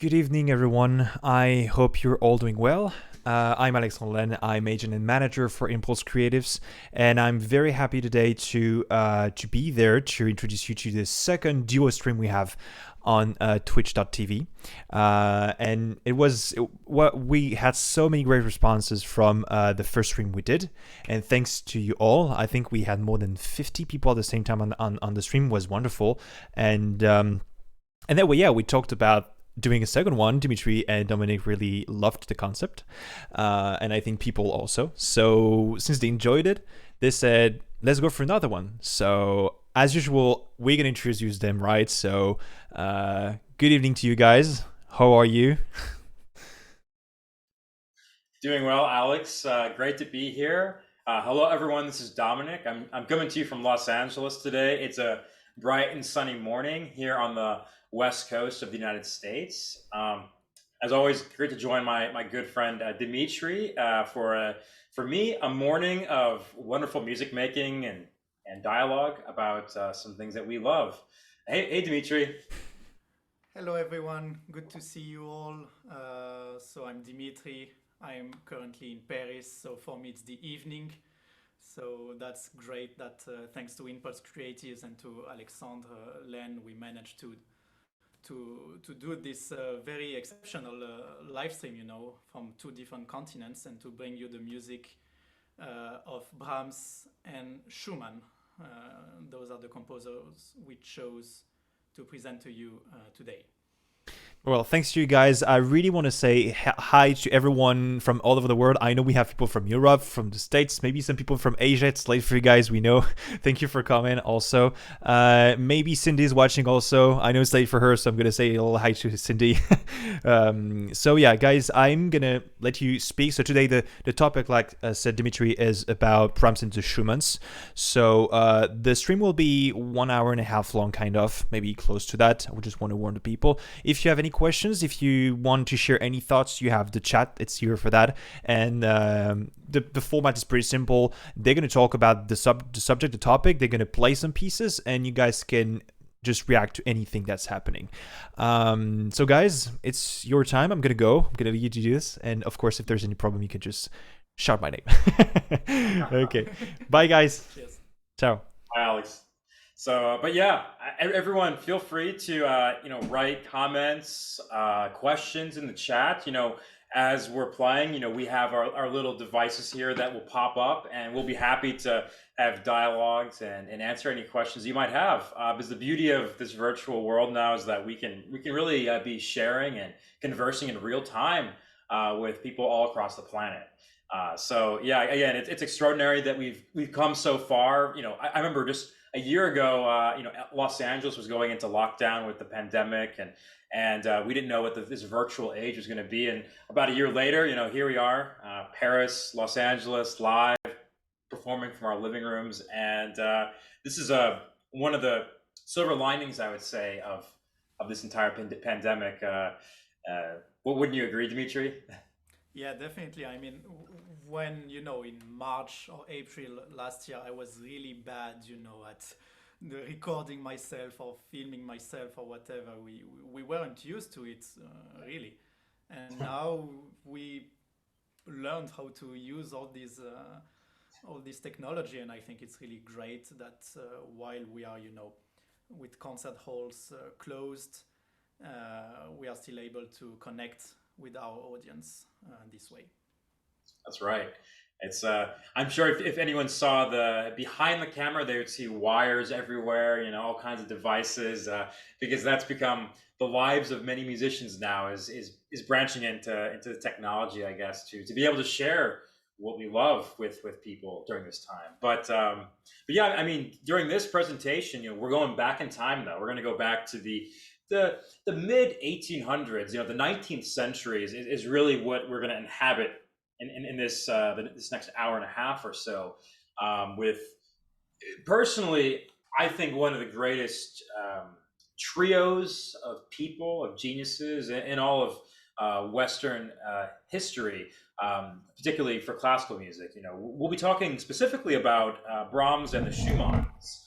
Good evening, everyone. I hope you're all doing well. I'm Alexandre. I'm agent and manager for InPulse Creatives, and I'm very happy today to be there to introduce you to the second duo stream we have on Twitch.tv. And what we had so many great responses from the first stream we did, and thanks to you all. I think we had more than 50 people at the same time on the stream. It was wonderful, and then we talked about doing a second one. Dimitri and Dominic really loved the concept, and I think people also. So since they enjoyed it, they said, let's go for another one. So as usual, we're gonna introduce them, right? So good evening to you guys. How are you? Doing well, Alex. Great to be here. Hello, everyone. This is Dominic. I'm coming to you from Los Angeles today. It's a bright and sunny morning here on the west coast of the United States. As always, great to join my good friend Dimitri for me a morning of wonderful music making and dialogue about some things that we love. Hey, Dimitri. Hello everyone, good to see you all. So I'm Dimitri. I'm currently in Paris, so for me it's the evening. So that's great that thanks to InPulse Creatives and to Alexandre Len, we managed to do this very exceptional live stream, from two different continents, and to bring you the music of Brahms and Schumann. Those are the composers we chose to present to you today. Well, thanks to you guys. I really want to say hi to everyone from all over the world. I know we have people from Europe, from the States, maybe some people from Asia. It's late for you guys, we know. Thank you for coming also. Maybe Cindy's watching also. I know it's late for her, so I'm going to say a little hi to Cindy. So yeah, guys, I'm going to let you speak. So today the topic, like said Dimitri, is about Brahms and the Schumanns. So the stream will be 1 hour and a half long, kind of, maybe close to that. I just want to warn the people. If you have any questions, if you want to share any thoughts, you have the chat. It's here for that. And the format is pretty simple. They're going to talk about the subject, the topic. They're going to play some pieces, and you guys can just react to anything that's happening. So guys, it's your time. I'm going to go. I'm going to leave you to do this. And of course, if there's any problem, you can just shout my name. Okay. Bye, guys. Cheers. Ciao. Hi, Alex. So, but yeah, everyone, feel free to write comments, questions in the chat. As we're playing, we have our little devices here that will pop up, and we'll be happy to have dialogues and answer any questions you might have. Because the beauty of this virtual world now is that we can really be sharing and conversing in real time with people all across the planet. So yeah, again, it's extraordinary that we've come so far. I remember just a year ago, Los Angeles was going into lockdown with the pandemic, and we didn't know what this virtual age was going to be. And about a year later, here we are, Paris, Los Angeles, live, performing from our living rooms. And this is one of the silver linings, I would say, of this entire pandemic. Wouldn't you agree, Dimitri? Yeah, definitely. I mean, when, in March or April last year, I was really bad, at the recording myself or filming myself or whatever. We weren't used to it, really. And now we learned how to use all this technology, and I think it's really great that while we are, with concert halls closed, we are still able to connect with our audience this way. That's right. It's I'm sure if anyone saw the behind the camera, they would see wires everywhere, all kinds of devices, because that's become the lives of many musicians now is branching into the technology, I guess, to be able to share what we love with people during this time. But yeah, I mean, during this presentation, we're going back in time though. We're going to go back to the mid 1800s. The 19th century is really what we're going to inhabit in this this next hour and a half or so. With personally, I think one of the greatest trios of people, of geniuses in all of Western history, particularly for classical music. We'll be talking specifically about Brahms and the Schumanns.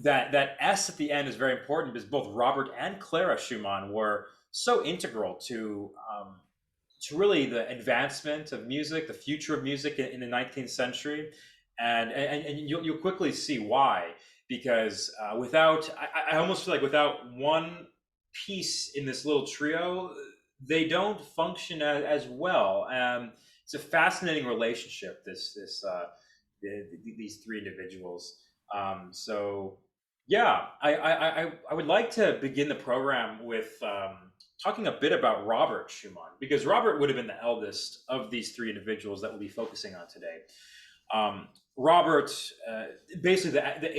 that S at the end is very important because both Robert and Clara Schumann were so integral to really the advancement of music, the future of music in the 19th century, and you'll quickly see why. Because without, I almost feel like without one piece in this little trio, they don't function as well. It's a fascinating relationship. These three individuals. So yeah, I would like to begin the program with talking a bit about Robert Schumann, because Robert would have been the eldest of these three individuals that we'll be focusing on today. Robert, basically the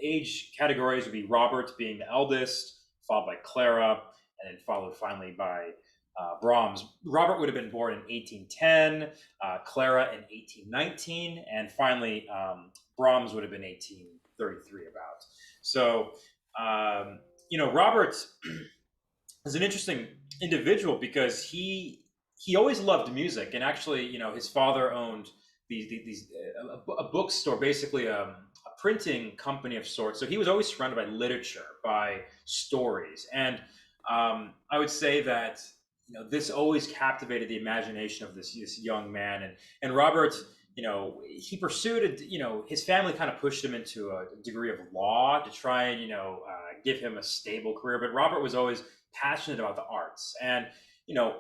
age categories would be Robert being the eldest, followed by Clara, and then followed finally by Brahms. Robert would have been born in 1810, Clara in 1819, and finally Brahms would have been 1833 about. So, Robert is an interesting individual because he always loved music, and actually, his father owned a bookstore, basically a printing company of sorts. So he was always surrounded by literature, by stories, and I would say that this always captivated the imagination of this young man. And Robert, he pursued his family kind of pushed him into a degree of law to try and give him a stable career. But Robert was always passionate about the arts, and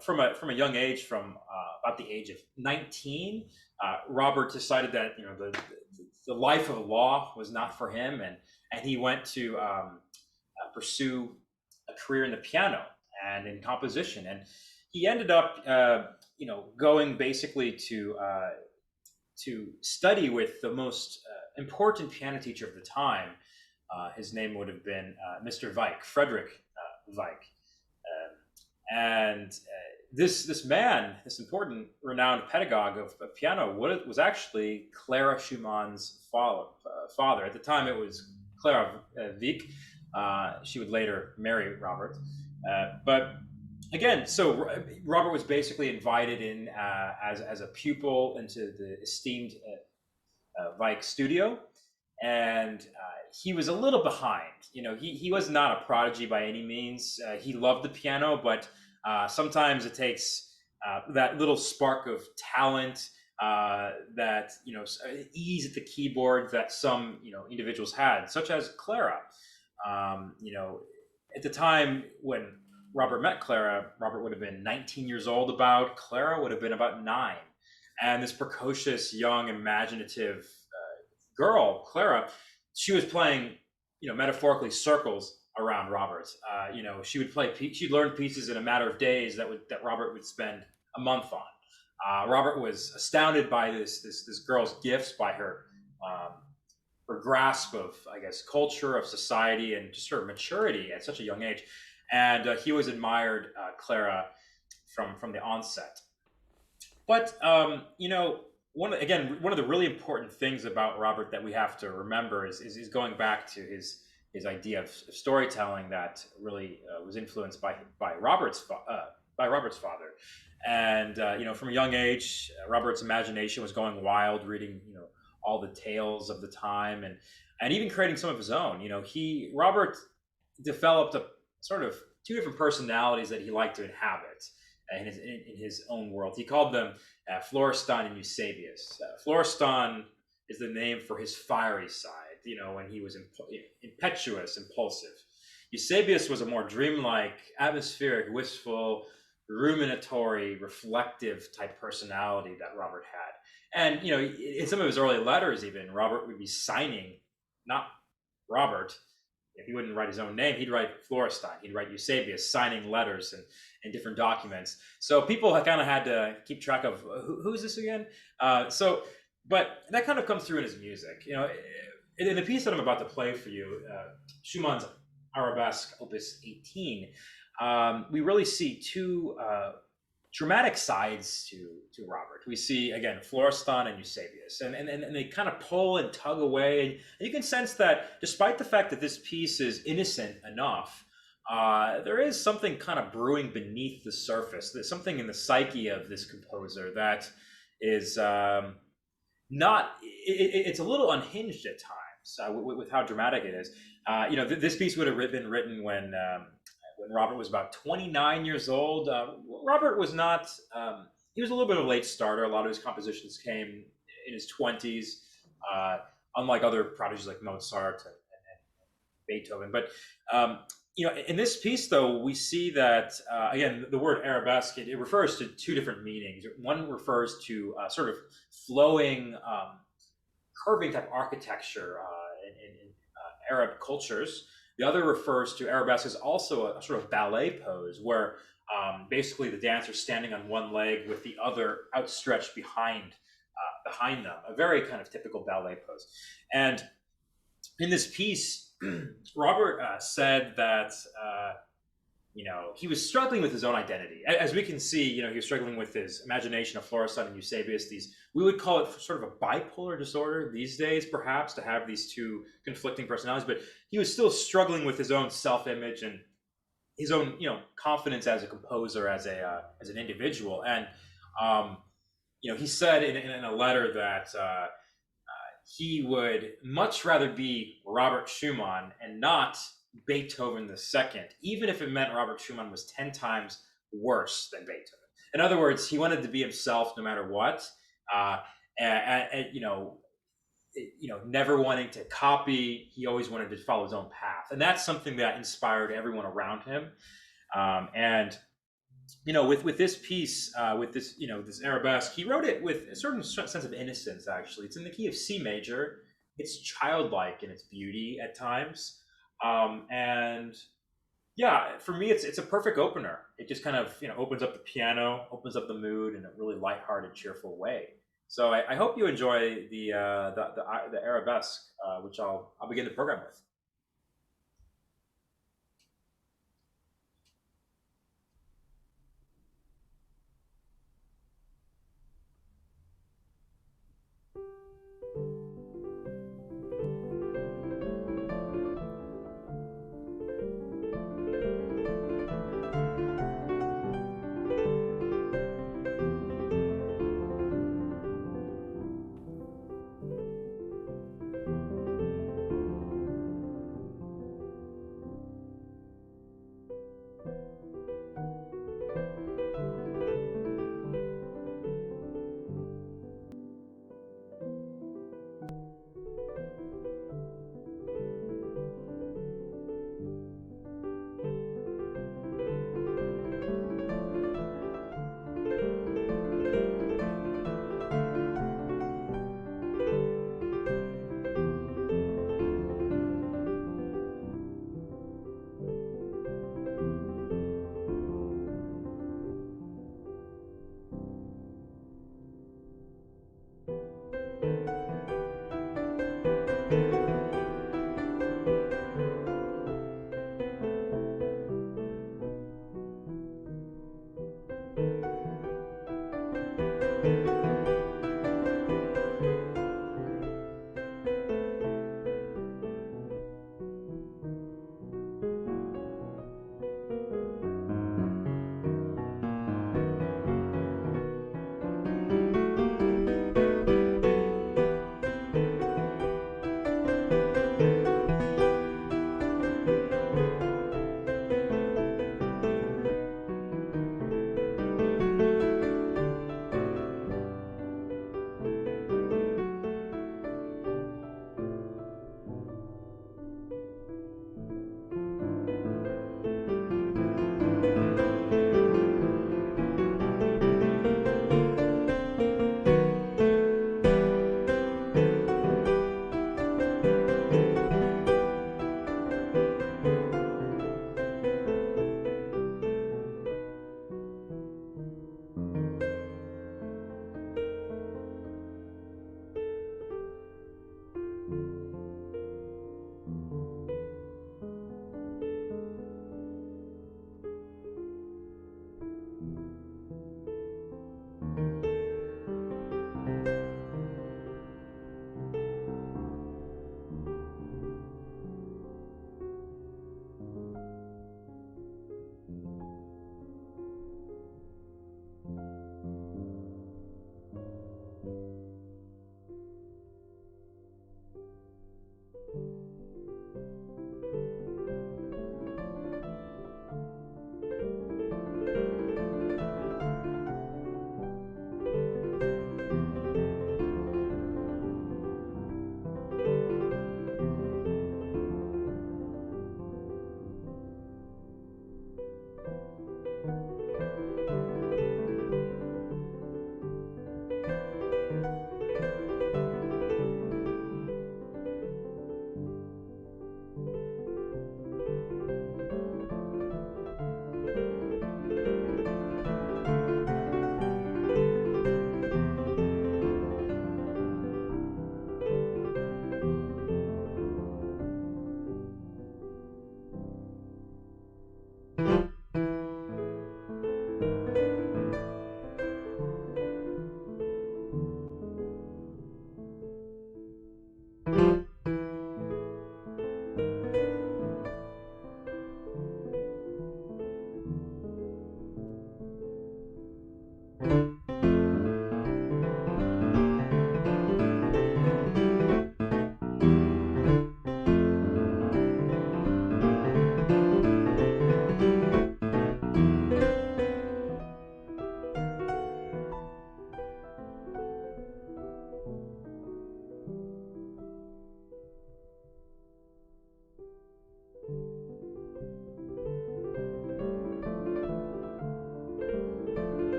from a young age, from about the age of 19, Robert decided that the life of law was not for him, and he went to pursue a career in the piano and in composition. And he ended up going basically to study with the most important piano teacher of the time. His name would have been Mr. Weick, Frederick Weick. And this man, this important, renowned pedagogue of piano, was actually Clara Schumann's father. At the time, it was Clara Wieck. She would later marry Robert. But again, so Robert was basically invited in as a pupil into the esteemed Weick studio. And he was a little behind. He was not a prodigy by any means. He loved the piano, but sometimes it takes that little spark of talent, that ease at the keyboard that some individuals had, such as Clara. At the time when Robert met Clara, Robert would have been 19 years old. About Clara would have been about 9, and this precocious, young, imaginative girl, Clara, she was playing, metaphorically circles around Robert. She'd learn pieces in a matter of days that Robert would spend a month on. Robert was astounded by this girl's gifts, by her grasp of, I guess, culture, of society, and just her maturity at such a young age. And he always admired Clara from the onset. But one of the really important things about Robert that we have to remember is going back to his idea of storytelling that really was influenced by Robert's father. And from a young age, Robert's imagination was going wild, reading all the tales of the time, and even creating some of his own. Robert developed a sort of two different personalities that he liked to inhabit in his own world. He called them Florestan and Eusebius. Florestan is the name for his fiery side, when he was impetuous, impulsive. Eusebius was a more dreamlike, atmospheric, wistful, ruminatory, reflective type personality that Robert had. And, in some of his early letters, even, Robert would be signing, not Robert. If he wouldn't write his own name, he'd write Florestan. He'd write Eusebius, signing letters and different documents. So people kind of had to keep track of who's this again. But that kind of comes through in his music. In the piece that I'm about to play for you, Schumann's Arabesque, Opus 18, we really see two dramatic sides to Robert. We see, again, Florestan and Eusebius, and they kind of pull and tug away. And you can sense that despite the fact that this piece is innocent enough, there is something kind of brewing beneath the surface. There's something in the psyche of this composer that is it's a little unhinged at times. times with how dramatic it is. This piece would have been written when Robert was about 29 years old. Robert was not. He was a little bit of a late starter. A lot of his compositions came in his 20s, unlike other prodigies like Mozart and Beethoven. But in this piece, though, we see that again, the word arabesque, it refers to two different meanings. One refers to sort of flowing, curving type architecture in Arab cultures. The other refers to arabesque as also a sort of ballet pose, where basically the dancer's standing on one leg with the other outstretched behind them, a very kind of typical ballet pose. And in this piece, Robert said that he was struggling with his own identity. As we can see, he was struggling with his imagination of Florestan and Eusebius. We would call it sort of a bipolar disorder these days, perhaps, to have these two conflicting personalities. But he was still struggling with his own self-image and his own, confidence as a composer, as an individual. And he said in a letter that he would much rather be Robert Schumann and not Beethoven II, even if it meant Robert Schumann was 10 times worse than Beethoven. In other words, he wanted to be himself no matter what, never wanting to copy. He always wanted to follow his own path, and that's something that inspired everyone around him. With this piece, with this this arabesque, he wrote it with a certain sense of innocence. Actually, it's in the key of C major. It's childlike in its beauty at times. And yeah, for me, it's a perfect opener. It just kind of opens up the piano, opens up the mood in a really lighthearted, cheerful way. So I hope you enjoy the arabesque, which I'll begin the program with.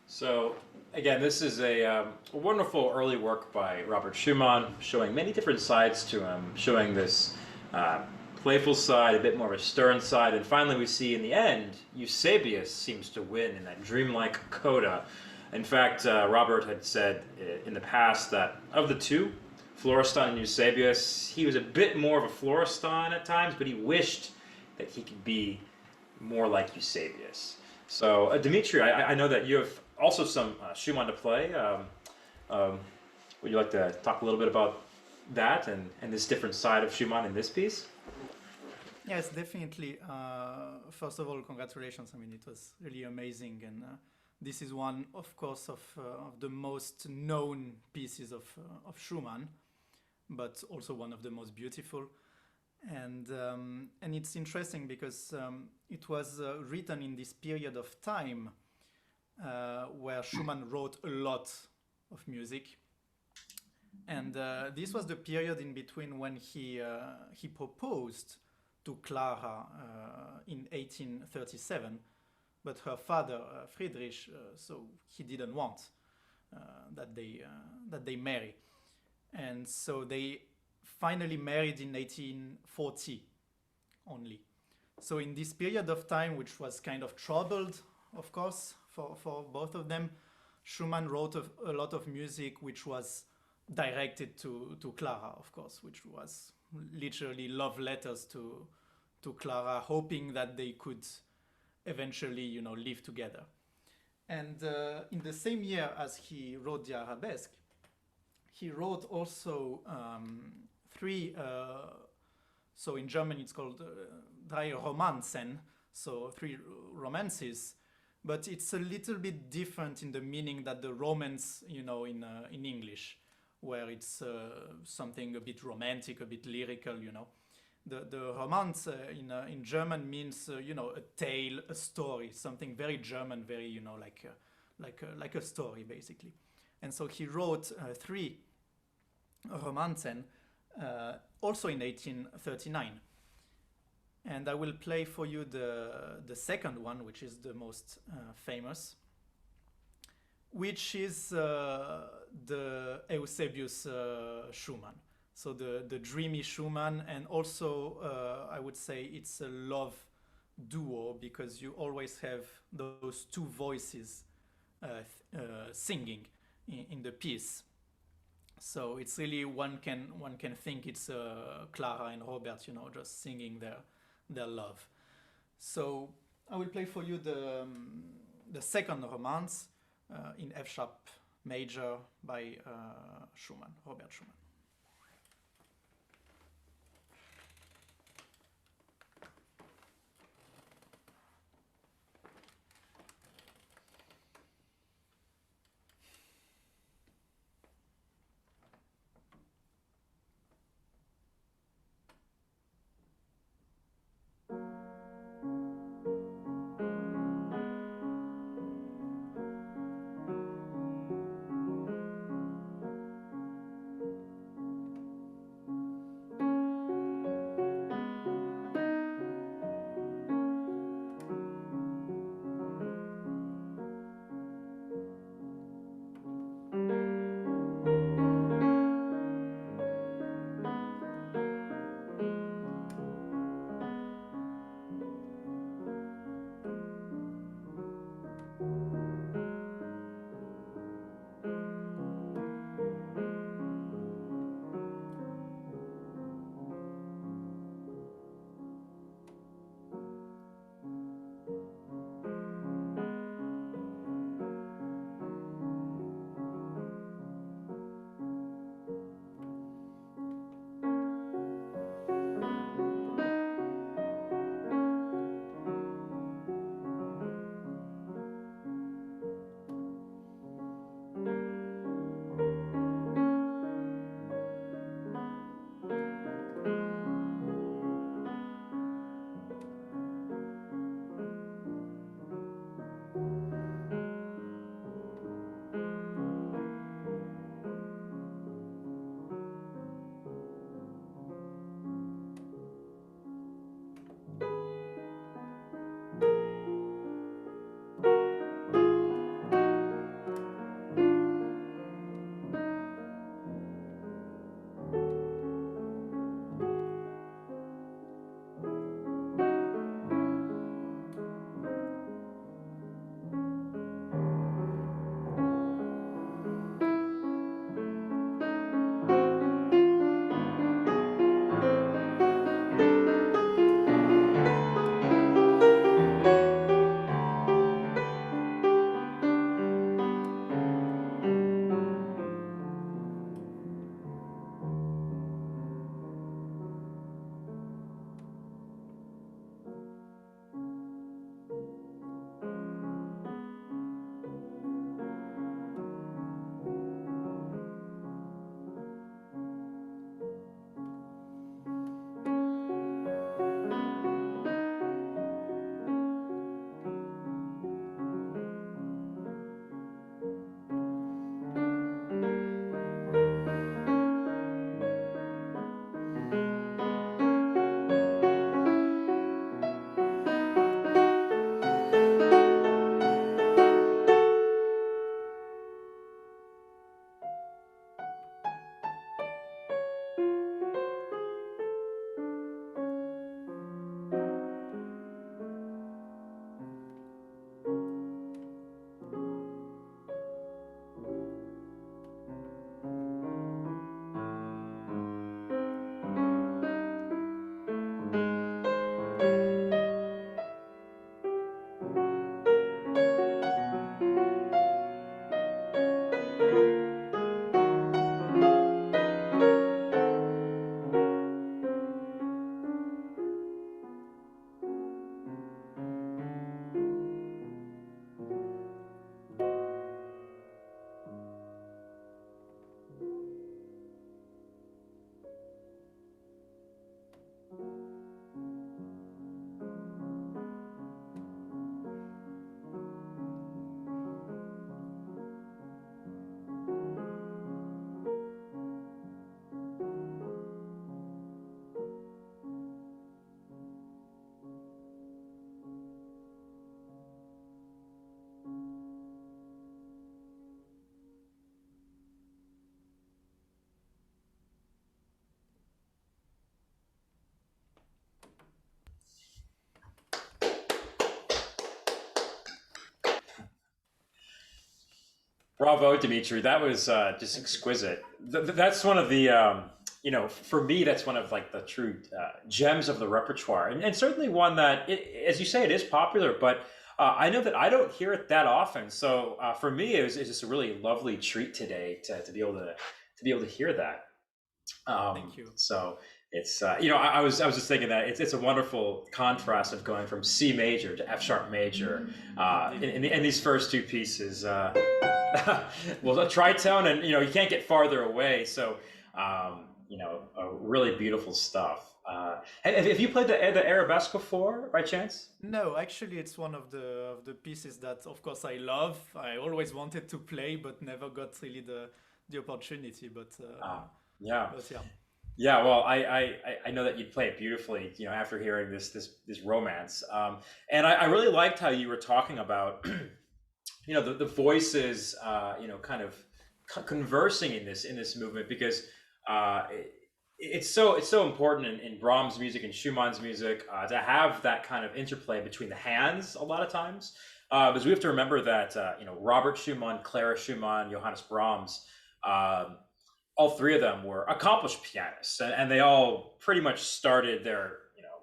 So, again, this is a wonderful early work by Robert Schumann, showing many different sides to him, showing this uh, playful side, a bit more of a stern side, and finally we see in the end, Eusebius seems to win in that dreamlike coda. In fact, Robert had said in the past that of the two, Florestan and Eusebius, he was a bit more of a Florestan at times, but he wished that he could be more like Eusebius. So, Dimitri, I know that you have also some Schumann to play. Would you like to talk a little bit about that and this different side of Schumann in this piece? Yes, definitely. First of all, congratulations. I mean, it was really amazing, and this is one, of course, of the most known pieces of Schumann, but also one of the most beautiful. And it's interesting because it was written in this period of time where Schumann wrote a lot of music. And this was the period in between when he proposed to Clara in 1837, but her father Friedrich, so he didn't want that they marry, and so they finally married in 1840 only. So in this period of time, which was kind of troubled, of course, for both of them, Schumann wrote a lot of music which was directed to Clara, of course, which was literally love letters to Clara, hoping that they could eventually, live together. And in the same year as he wrote the Arabesque, he wrote also three. So in German, it's called drei Romanzen, so three romances. But it's a little bit different in the meaning that the romance, in English, where it's something a bit romantic, a bit lyrical. The romance in German means a tale, a story, something very German, very like a story basically. And so he wrote three romanzen also in 1839. And I will play for you the second one, which is the most famous, which is the Eusebius Schumann. So the dreamy Schumann, and also I would say it's a love duo because you always have those two voices singing in the piece. So it's really one can think it's Clara and Robert, just singing their love. So I will play for you the second romance in F sharp major by Schumann, Robert Schumann. Bravo, Dimitri. That was just Thank you. exquisite. That's one of the, for me, that's one of like the true gems of the repertoire, and certainly one that, as you say, it is popular. But I know that I don't hear it that often. So for me, it's just a really lovely treat today to be able to hear that. Thank you. So it's I was just thinking that it's a wonderful contrast of going from C major to F sharp major Indeed. in these first two pieces. Well, a tritone, and you can't get farther away. So really beautiful stuff. Have you played the Arabesque before, by chance? No, actually, it's one of the pieces that, of course, I love. I always wanted to play, but never got really the opportunity. Yeah. But yeah. Yeah, well, I know that you'd play it beautifully, after hearing this romance, and I really liked how you were talking about, the voices, kind of conversing in this movement, because it's so important in Brahms' music and Schumann's music to have that kind of interplay between the hands a lot of times, because we have to remember that Robert Schumann, Clara Schumann, Johannes Brahms. All three of them were accomplished pianists, and they all pretty much started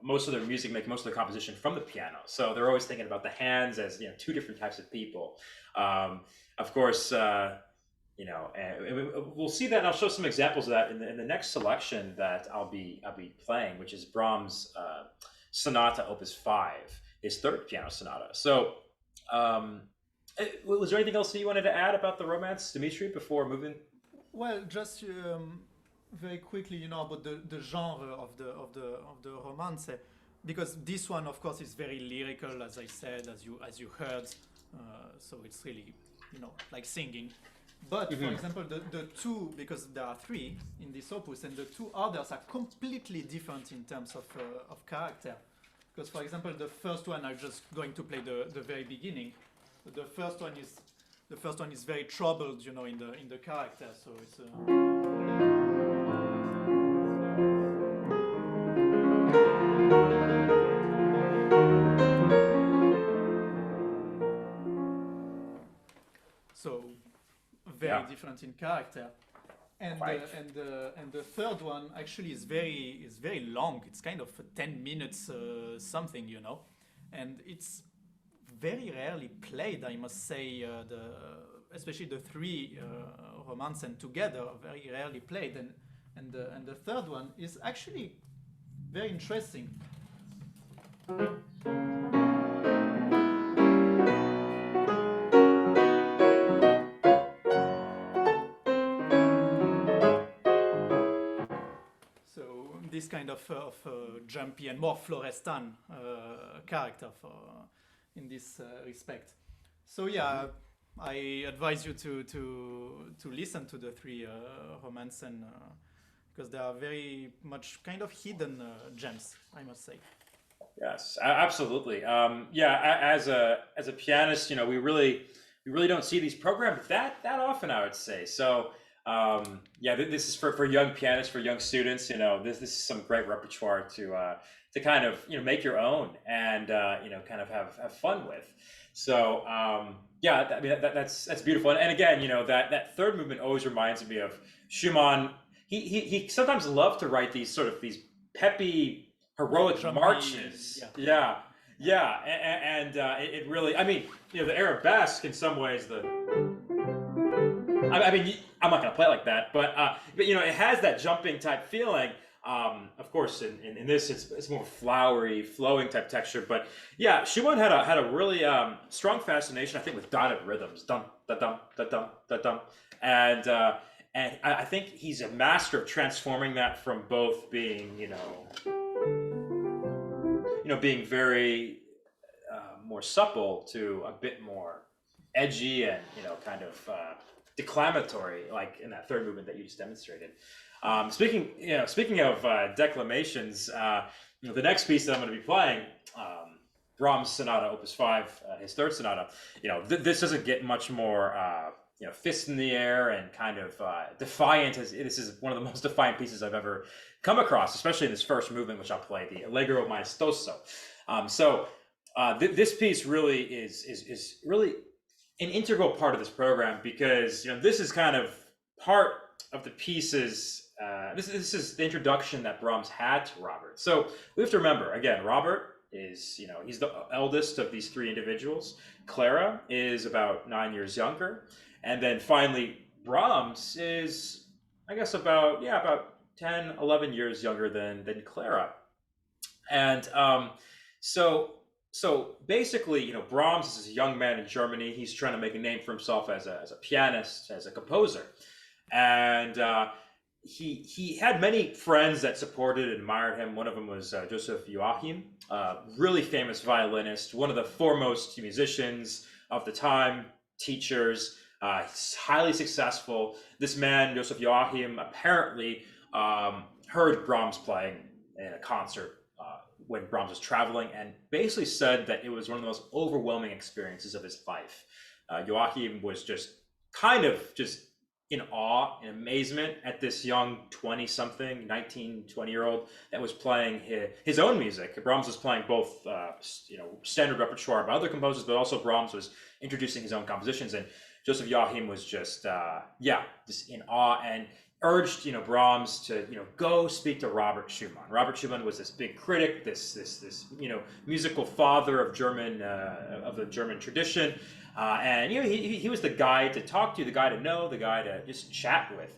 most of their music, make most of their composition from the piano. So they're always thinking about the hands as two different types of people. Of course, and we'll see that, and I'll show some examples of that in the next selection that I'll be playing, which is Brahms' Sonata Opus 5, his third piano sonata. So, was there anything else that you wanted to add about the romance, Dimitri, before moving? Well, just very quickly, about the genre of the romance, because this one, of course, is very lyrical, as I said, as you heard. So it's really, like singing. But for example, the two, because there are three in this opus, and the two others are completely different in terms of character. Because, for example, the first one, I'm just going to play the very beginning. The first one is very troubled, in the character. So it's so very Yeah, different in character. And quite. the third one actually is very long. It's kind of 10 minutes something, and it's very rarely played, I must say. Especially the three romance and together are very rarely played, and the third one is actually very interesting. So this kind of jumpy and more Florestan character in this respect. So yeah, I advise you to listen to the three romance, and because they are very much kind of hidden gems, I must say. Yes, absolutely. Yeah, as a pianist, we really don't see these programmed that often, I would say. So, yeah, this is for young pianists, for young students. This is some great repertoire to kind of make your own, and kind of have fun with. So, yeah, I mean that's beautiful. And again, that third movement always reminds me of Schumann. He sometimes loved to write these peppy, heroic Jumpy, marches. yeah, Yeah, yeah, and it really, I mean, the Arabesque in some ways, I mean, I'm not gonna play it like that, but it has that jumping type feeling. Of course, in this, it's more flowery, flowing type texture. But yeah, Schumann had a really strong fascination, I think, with dotted rhythms, dum da dum da dum da dum, and I think he's a master of transforming that from both being, being very more supple to a bit more edgy and kind of declamatory, like in that third movement that you just demonstrated. Speaking of declamations, the next piece that I'm going to be playing, Brahms Sonata Opus 5, his third sonata. This doesn't get much more fist in the air and kind of defiant. This is one of the most defiant pieces I've ever come across, especially in this first movement, which I'll play, the Allegro Mistos. So this piece really is really an integral part of this program because this is kind of part of the pieces. This is the introduction that Brahms had to Robert. So we have to remember again, Robert is he's the eldest of these three individuals. Clara is about 9 years younger, and then finally Brahms is, I guess, about 10, 11 years younger than Clara. And so basically, Brahms is a young man in Germany. He's trying to make a name for himself as a pianist, as a composer, and he had many friends that supported and admired him. One of them was Joseph Joachim, really famous violinist, one of the foremost musicians of the time, teachers, highly successful. This man, Joseph Joachim, apparently heard Brahms playing in a concert when Brahms was traveling, and basically said that it was one of the most overwhelming experiences of his life. Joachim was just kind of just in awe and amazement at this young 20-something, 19, 20-year-old that was playing his own music. Brahms was playing both standard repertoire by other composers, but also Brahms was introducing his own compositions. And Joseph Joachim was just just in awe, and urged Brahms to go speak to Robert Schumann. Robert Schumann was this big critic, this musical father of the German tradition, and he was the guy to talk to, the guy to know, the guy to just chat with.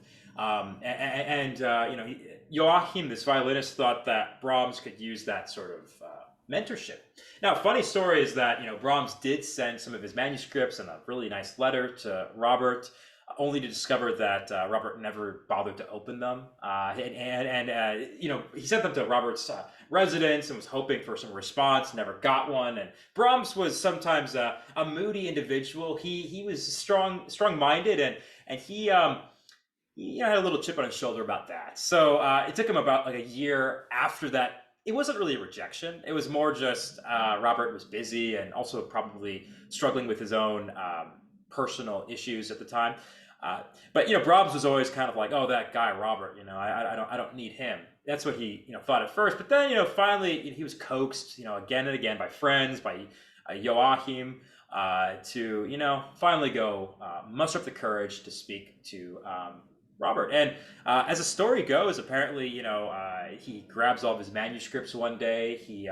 Joachim, this violinist, thought that Brahms could use that sort of mentorship. Now, funny story is that Brahms did send some of his manuscripts and a really nice letter to Robert, only to discover that Robert never bothered to open them. He sent them to Robert's residence and was hoping for some response, never got one. And Brahms was sometimes a moody individual. He was strong-minded, and he had a little chip on his shoulder about that. So it took him about like a year after that. It wasn't really a rejection. It was more just Robert was busy and also probably struggling with his own personal issues at the time. But Brahms was always kind of like, oh, that guy Robert, I don't need him. That's what he thought at first. But then finally he was coaxed again and again by friends, by Joachim, to finally go muster up the courage to speak to Robert. And as the story goes, apparently he grabs all of his manuscripts one day. He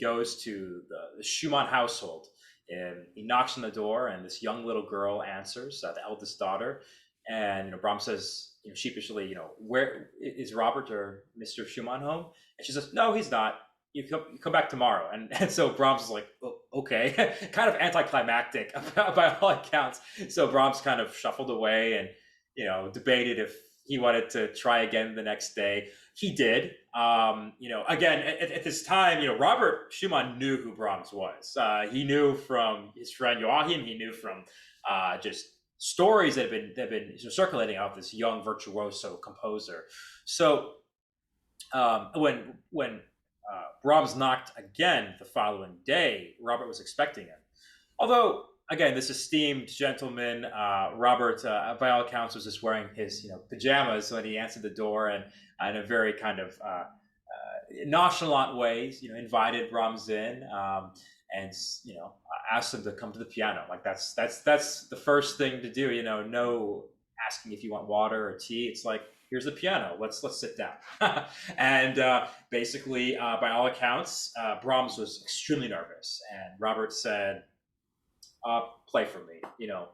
goes to the Schumann household. And he knocks on the door, and this young little girl answers, the eldest daughter. And Brahms says, sheepishly, where is Robert or Mr. Schumann home? And she says, no, he's not. You come back tomorrow. And so Brahms is like, oh, okay, kind of anticlimactic by all accounts. So Brahms kind of shuffled away and debated if he wanted to try again the next day. He did. Again, at this time, Robert Schumann knew who Brahms was. He knew from his friend Joachim. He knew from just stories that have been circulating of this young virtuoso composer. So when Brahms knocked again the following day, Robert was expecting him. Although, again, this esteemed gentleman, Robert, by all accounts, was just wearing his pajamas when he answered the door, and in a very kind of nonchalant way, invited Brahms in, and asked him to come to the piano. Like that's the first thing to do. No asking if you want water or tea. It's like, here's the piano. Let's sit down. And basically, by all accounts, Brahms was extremely nervous, and Robert said, play for me,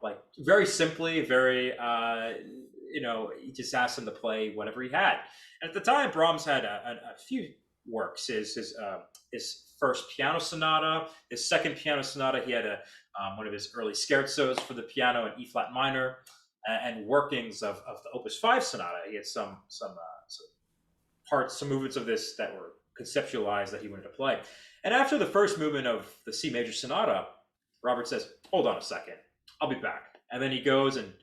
like very simply, very, he just asked him to play whatever he had. And at the time, Brahms had a few works. His first piano sonata, his second piano sonata, he had one of his early scherzos for the piano in E flat minor, and workings of the Opus 5 sonata. He had some parts, some movements of this that were conceptualized that he wanted to play. And after the first movement of the C major sonata, Robert says, hold on a second, I'll be back. And then he goes and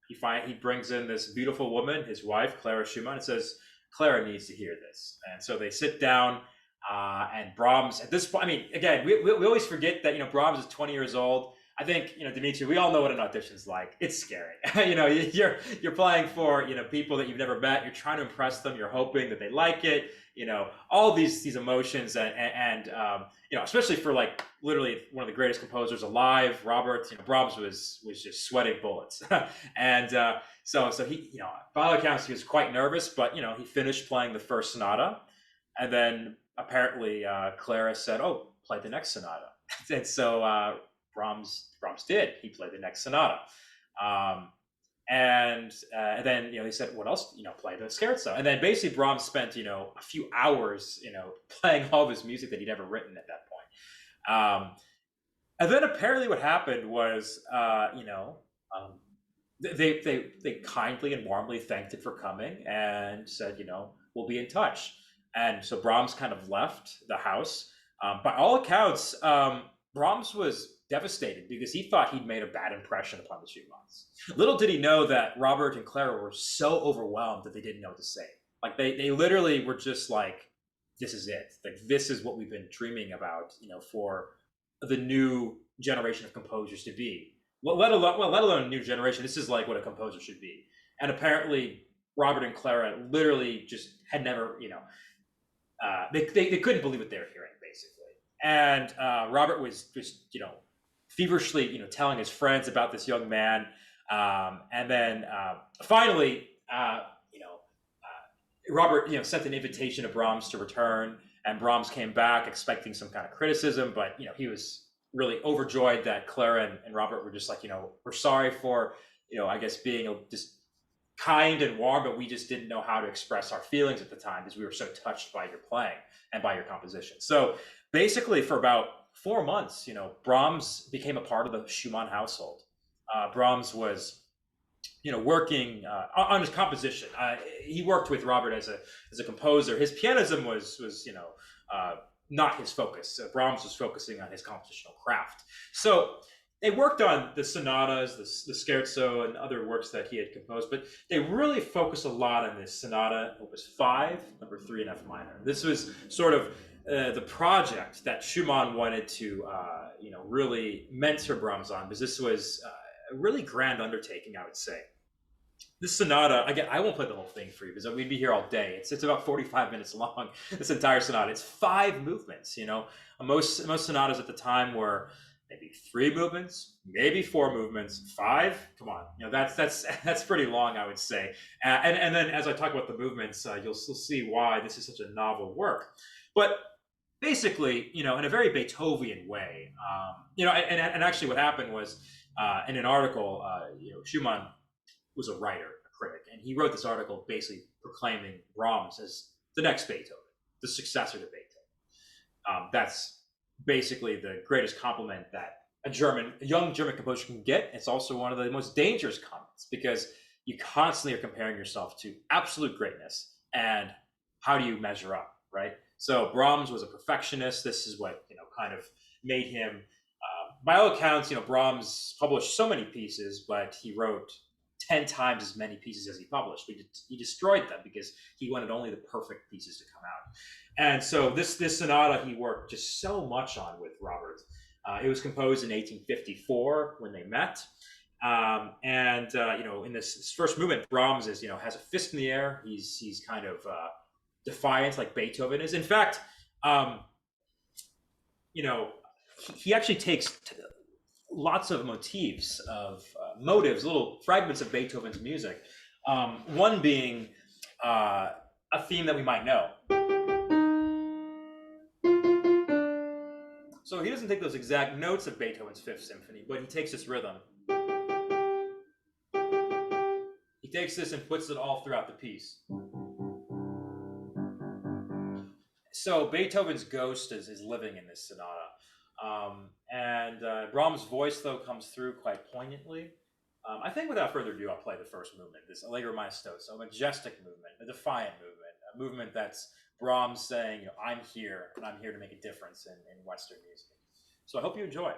he brings in this beautiful woman, his wife, Clara Schumann, and says, Clara needs to hear this. And so they sit down, and Brahms, at this point, I mean, again, we always forget that, Brahms is 20 years old. I think, Dimitri, we all know what an audition's like. It's scary. You're playing for, people that you've never met. You're trying to impress them. You're hoping that they like it. All these emotions, and especially for like literally one of the greatest composers alive, Robert. Brahms was just sweating bullets, and so he, by all accounts, he was quite nervous. But he finished playing the first sonata, and then apparently Clara said, "Oh, play the next sonata," and so. Brahms did. He played the next sonata, and then he said, "What else? Play the scherzo." And then basically Brahms spent a few hours playing all of his music that he'd ever written at that point. And then apparently what happened was they kindly and warmly thanked him for coming and said, we'll be in touch. And so Brahms kind of left the house. By all accounts, Brahms was devastated because he thought he'd made a bad impression upon the Schumanns. Little did he know that Robert and Clara were so overwhelmed that they didn't know what to say. Like they literally were just like, this is it. Like this is what we've been dreaming about, for the new generation of composers to be. Let alone a new generation. This is like what a composer should be. And apparently Robert and Clara literally just had never, they couldn't believe what they were hearing, basically. And Robert was just, feverishly, telling his friends about this young man. And then finally, Robert, sent an invitation to Brahms to return, and Brahms came back expecting some kind of criticism, but, he was really overjoyed that Clara and Robert were just like, we're sorry for, I guess being just kind and warm, but we just didn't know how to express our feelings at the time because we were so touched by your playing and by your composition. So basically for about 4 months, Brahms became a part of the Schumann household. Brahms was, working on his composition. He worked with Robert as a composer. His pianism was not his focus. Brahms was focusing on his compositional craft. So they worked on the sonatas, the scherzo, and other works that he had composed, but they really focused a lot on this sonata, Opus 5, number 3 in F minor. This was sort of the project that Schumann wanted to, really mentor Brahms on, because this was a really grand undertaking, I would say. This sonata, again, I won't play the whole thing for you because we'd be here all day. It's about 45 minutes long, this entire sonata. It's 5 movements, Most sonatas at the time were maybe 3 movements, maybe 4 movements, 5. Come on, that's pretty long, I would say. And then as I talk about the movements, you'll see why this is such a novel work. But basically, in a very Beethovenian way, and actually what happened was in an article, Schumann was a writer, a critic, and he wrote this article basically proclaiming Brahms as the next Beethoven, the successor to Beethoven. That's basically the greatest compliment that a young German composer can get. It's also one of the most dangerous comments because you constantly are comparing yourself to absolute greatness, and how do you measure up, right? So Brahms was a perfectionist. This is what kind of made him. By all accounts, Brahms published so many pieces, but he wrote 10 times as many pieces as he published. He destroyed them because he wanted only the perfect pieces to come out. And so this sonata he worked just so much on with Robert. It was composed in 1854 when they met. In this first movement, Brahms has a fist in the air. He's kind of defiant like Beethoven is. In fact, he actually takes lots of motifs of motives, little fragments of Beethoven's music. One being a theme that we might know. So he doesn't take those exact notes of Beethoven's Fifth Symphony, but he takes this rhythm. He takes this and puts it all throughout the piece. So Beethoven's ghost is living in this sonata. Brahms' voice, though, comes through quite poignantly. I think without further ado, I'll play the first movement, this Allegro Mistos, a majestic movement, a defiant movement, a movement that's Brahms saying, I'm here, and I'm here to make a difference in Western music. So I hope you enjoy it.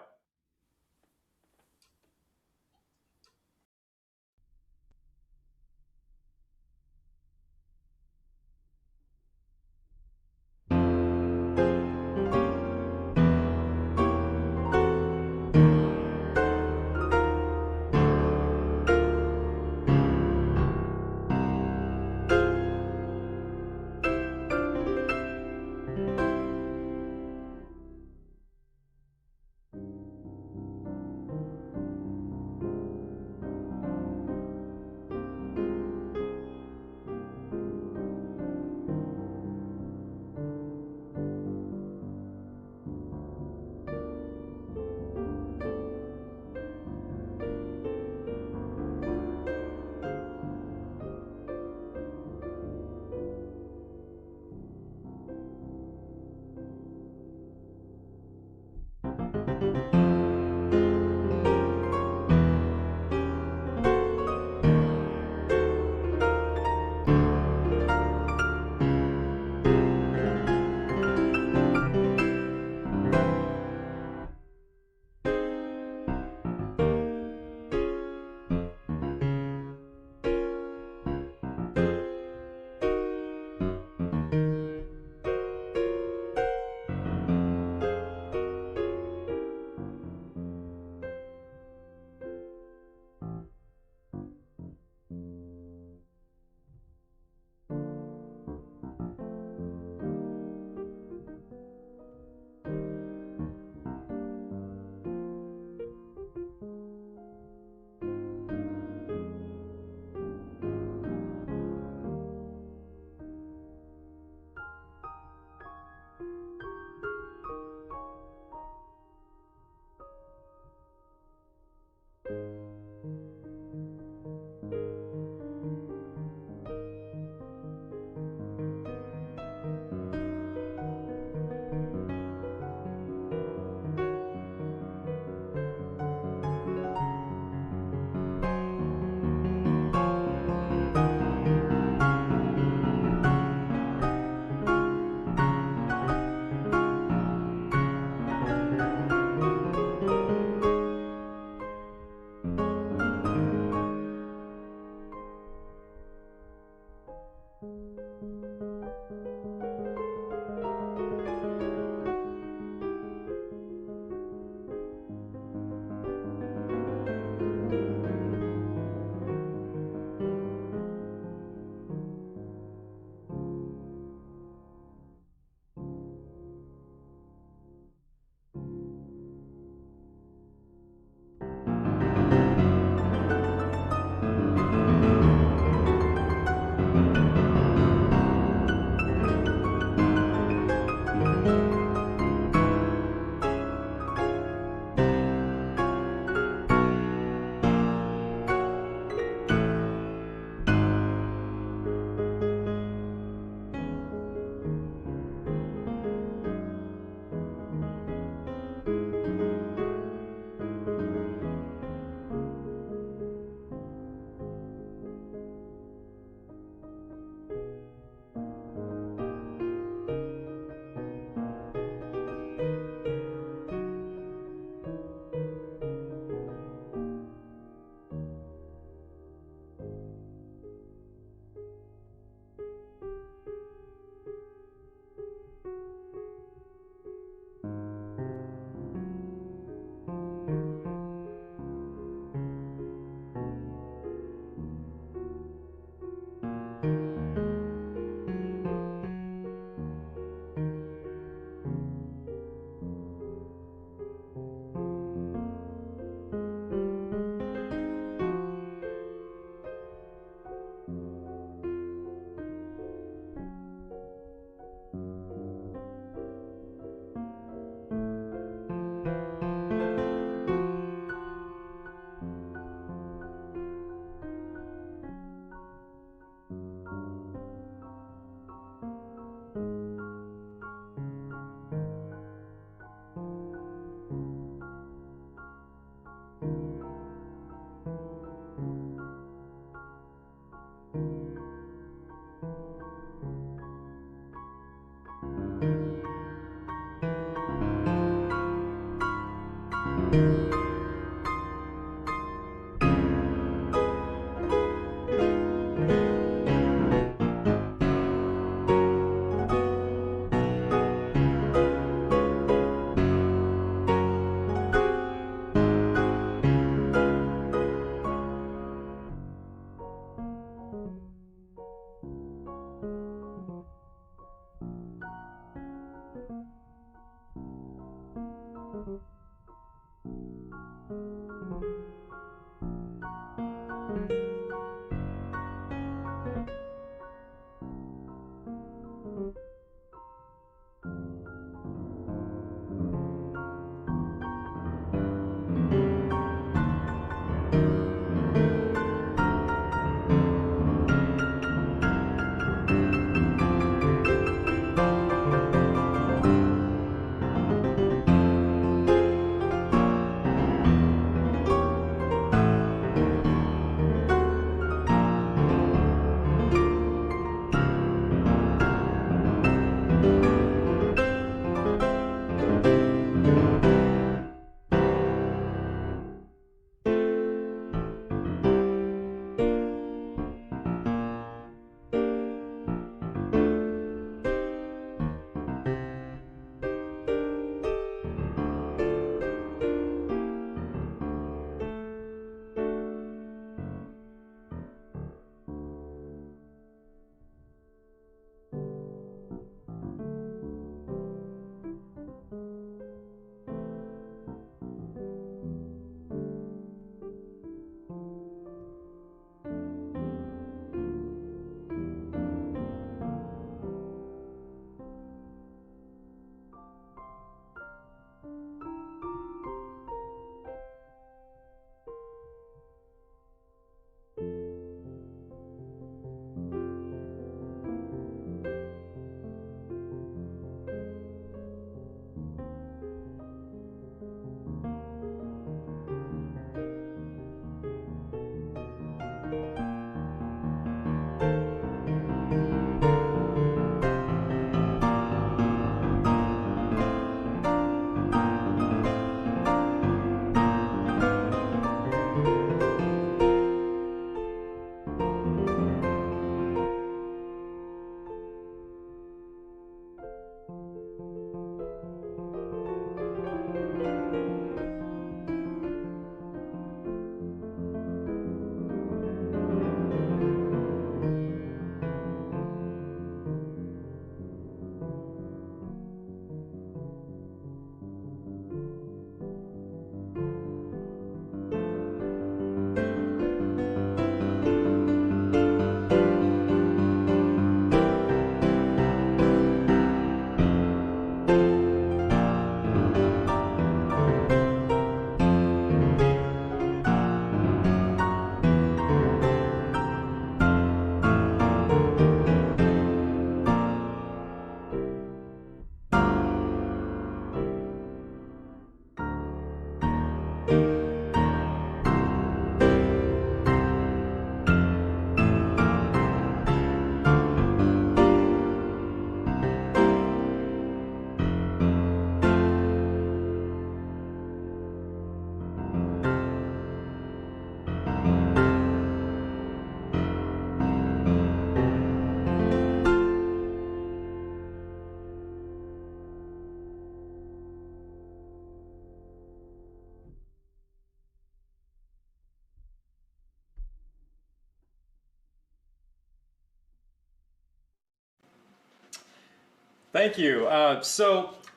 Thank you. And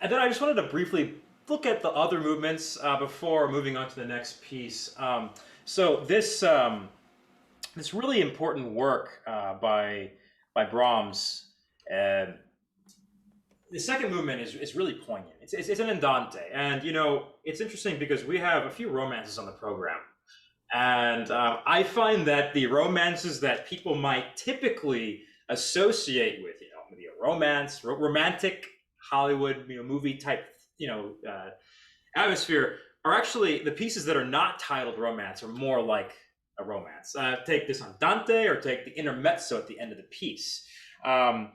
then I just wanted to briefly look at the other movements before moving on to the next piece. This really important work by Brahms. Uh, the second movement is really poignant. It's an andante, and you know it's interesting because we have a few romances on the program, and I find that the romances that people might typically associate with, you know, maybe a romantic Hollywood, you know, movie type, you know, atmosphere, are actually the pieces that are not titled romance, are more like a romance. Take this andante, or take the intermezzo at the end of the piece. I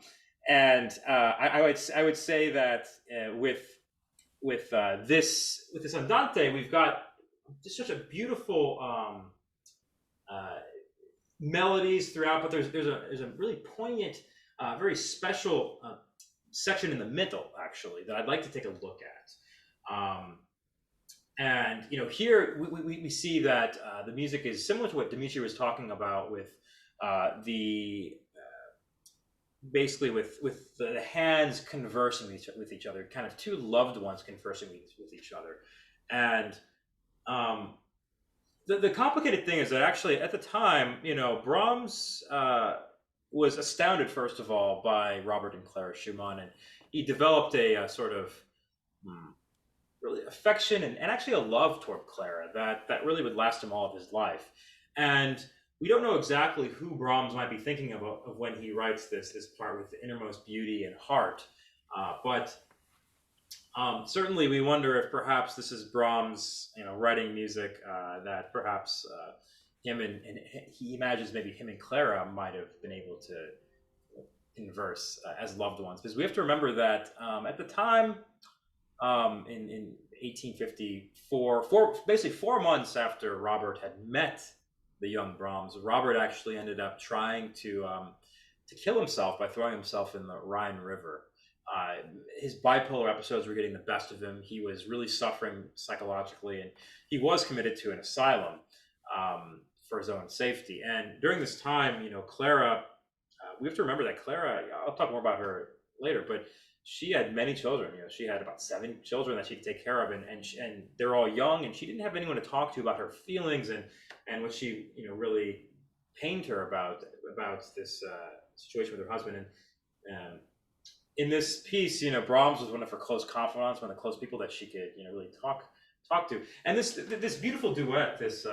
would say that with this andante, we've got just such a beautiful melodies throughout, but there's a really poignant, very special section in the middle actually that I'd like to take a look at. And here we see that the music is similar to what Dimitri was talking about with the basically with the hands conversing with each other, kind of two loved ones conversing with each other. And the complicated thing is that actually at the time, Brahms was astounded, first of all, by Robert and Clara Schumann, and he developed a sort of really affection and actually a love toward Clara that really would last him all of his life. And we don't know exactly who Brahms might be thinking of when he writes this part with the innermost beauty and heart, but certainly we wonder if perhaps this is Brahms, writing music that perhaps him and he imagines maybe him and Clara might have been able to converse as loved ones, because we have to remember that at the time, in 1854, basically 4 months after Robert had met the young Brahms, Robert actually ended up trying to kill himself by throwing himself in the Rhine River. His bipolar episodes were getting the best of him. He was really suffering psychologically, and he was committed to an asylum for his own safety. And during this time, Clara, we have to remember that Clara, I'll talk more about her later, but she had many children. She had about 7 children that she could take care of, and they're all young, and she didn't have anyone to talk to about her feelings and what she really pained her about this situation with her husband. And in this piece, Brahms was one of her close confidants, one of the close people that she could really talk to. And this beautiful duet, this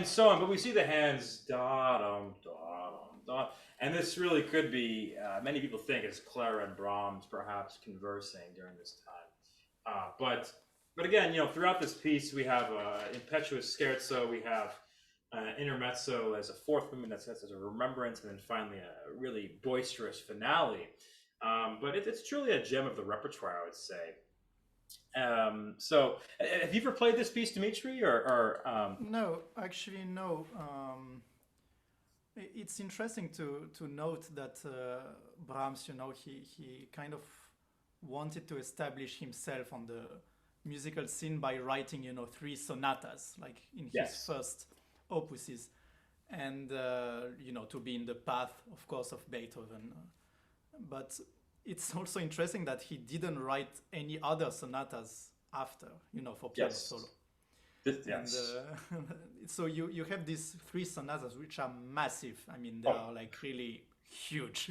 and so on. But we see the hands da dum da dum da, and this really could be many people think it's Clara and Brahms perhaps conversing during this time. But again, throughout this piece we have impetuous scherzo, we have intermezzo as a fourth movement that's as a remembrance, and then finally a really boisterous finale. But it's truly a gem of the repertoire, I would say. So have you ever played this piece, Dimitri, or No, actually, no. It's interesting to note that Brahms, he kind of wanted to establish himself on the musical scene by writing, 3 sonatas, like in his Yes. first opuses, and to be in the path, of course, of Beethoven. But it's also interesting that he didn't write any other sonatas after, for piano Yes. solo. Yes. And so you have these 3 sonatas which are massive. I mean, they are like really huge.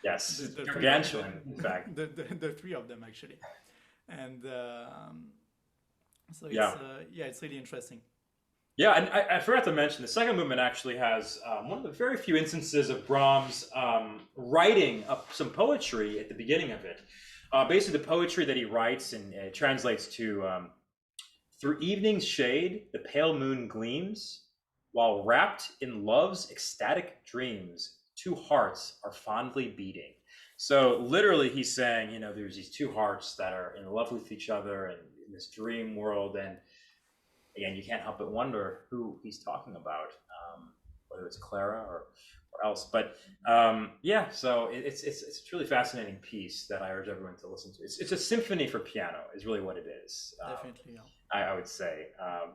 Yes, the gargantuan, in fact. the 3 of them actually, and so it's Yeah. it's really interesting. Yeah, and I forgot to mention the second movement actually has one of the very few instances of Brahms writing some poetry at the beginning of it. Basically, the poetry that he writes and translates to through evening's shade, the pale moon gleams, while wrapped in love's ecstatic dreams, 2 hearts are fondly beating. So literally, he's saying, there's these 2 hearts that are in love with each other and in this dream world, and again, you can't help but wonder who he's talking about, whether it's Clara or else. But yeah, so it's a truly fascinating piece that I urge everyone to listen to. It's a symphony for piano, is really what it is. Definitely, yeah. I would say.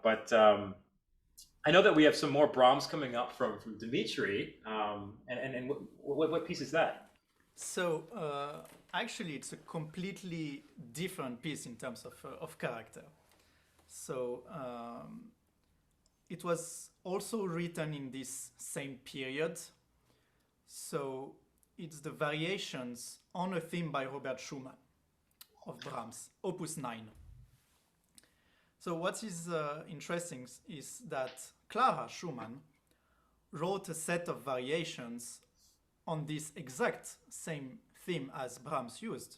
But I know that we have some more Brahms coming up from Dimitri. And what piece is that? So actually, it's a completely different piece in terms of character. So it was also written in this same period. So it's the variations on a theme by Robert Schumann of Brahms, Opus 9. So what is interesting is that Clara Schumann wrote a set of variations on this exact same theme as Brahms used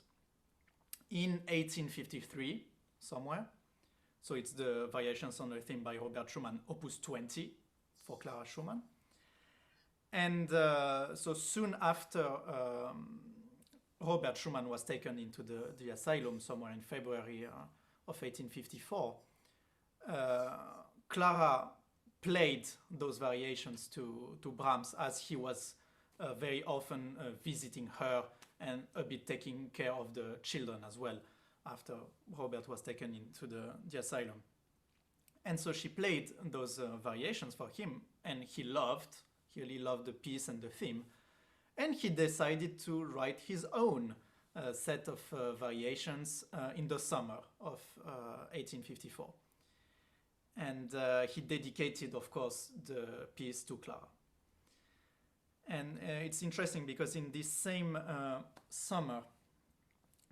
in 1853 somewhere. So it's the variations on the theme by Robert Schumann, Opus 20 for Clara Schumann. And so soon after Robert Schumann was taken into the asylum somewhere in February of 1854, Clara played those variations to Brahms as he was very often visiting her and a bit taking care of the children as well after Robert was taken into the asylum. And so she played those variations for him, and he really loved the piece and the theme. And he decided to write his own set of variations in the summer of 1854. And he dedicated, of course, the piece to Clara. And it's interesting because in this same summer,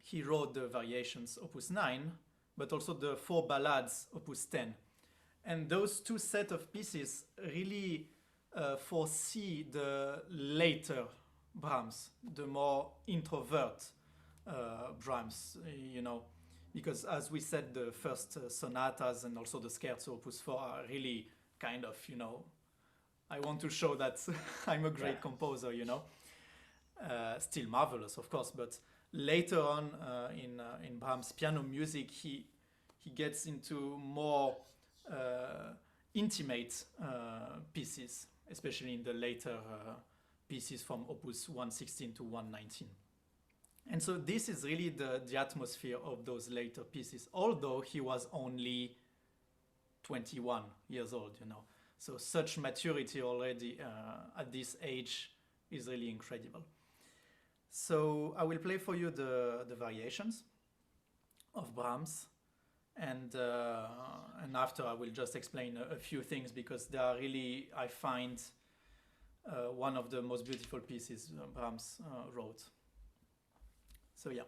he wrote the variations Opus 9, but also the 4 ballades Opus 10. And those two sets of pieces really foresee the later Brahms, the more introvert Brahms, you know, because as we said, the first sonatas and also the scherzo Opus 4 are really kind of, you know, I want to show that I'm a great composer, you know. Still marvelous, of course, but later on in Brahms' piano music, he gets into more intimate pieces, especially in the later pieces from Opus 116 to 119. And so this is really the atmosphere of those later pieces, although he was only 21 years old, you know. So such maturity already at this age is really incredible. So I will play for you the variations of Brahms, and after I will just explain a few things because they are really, I find, one of the most beautiful pieces Brahms wrote. So yeah.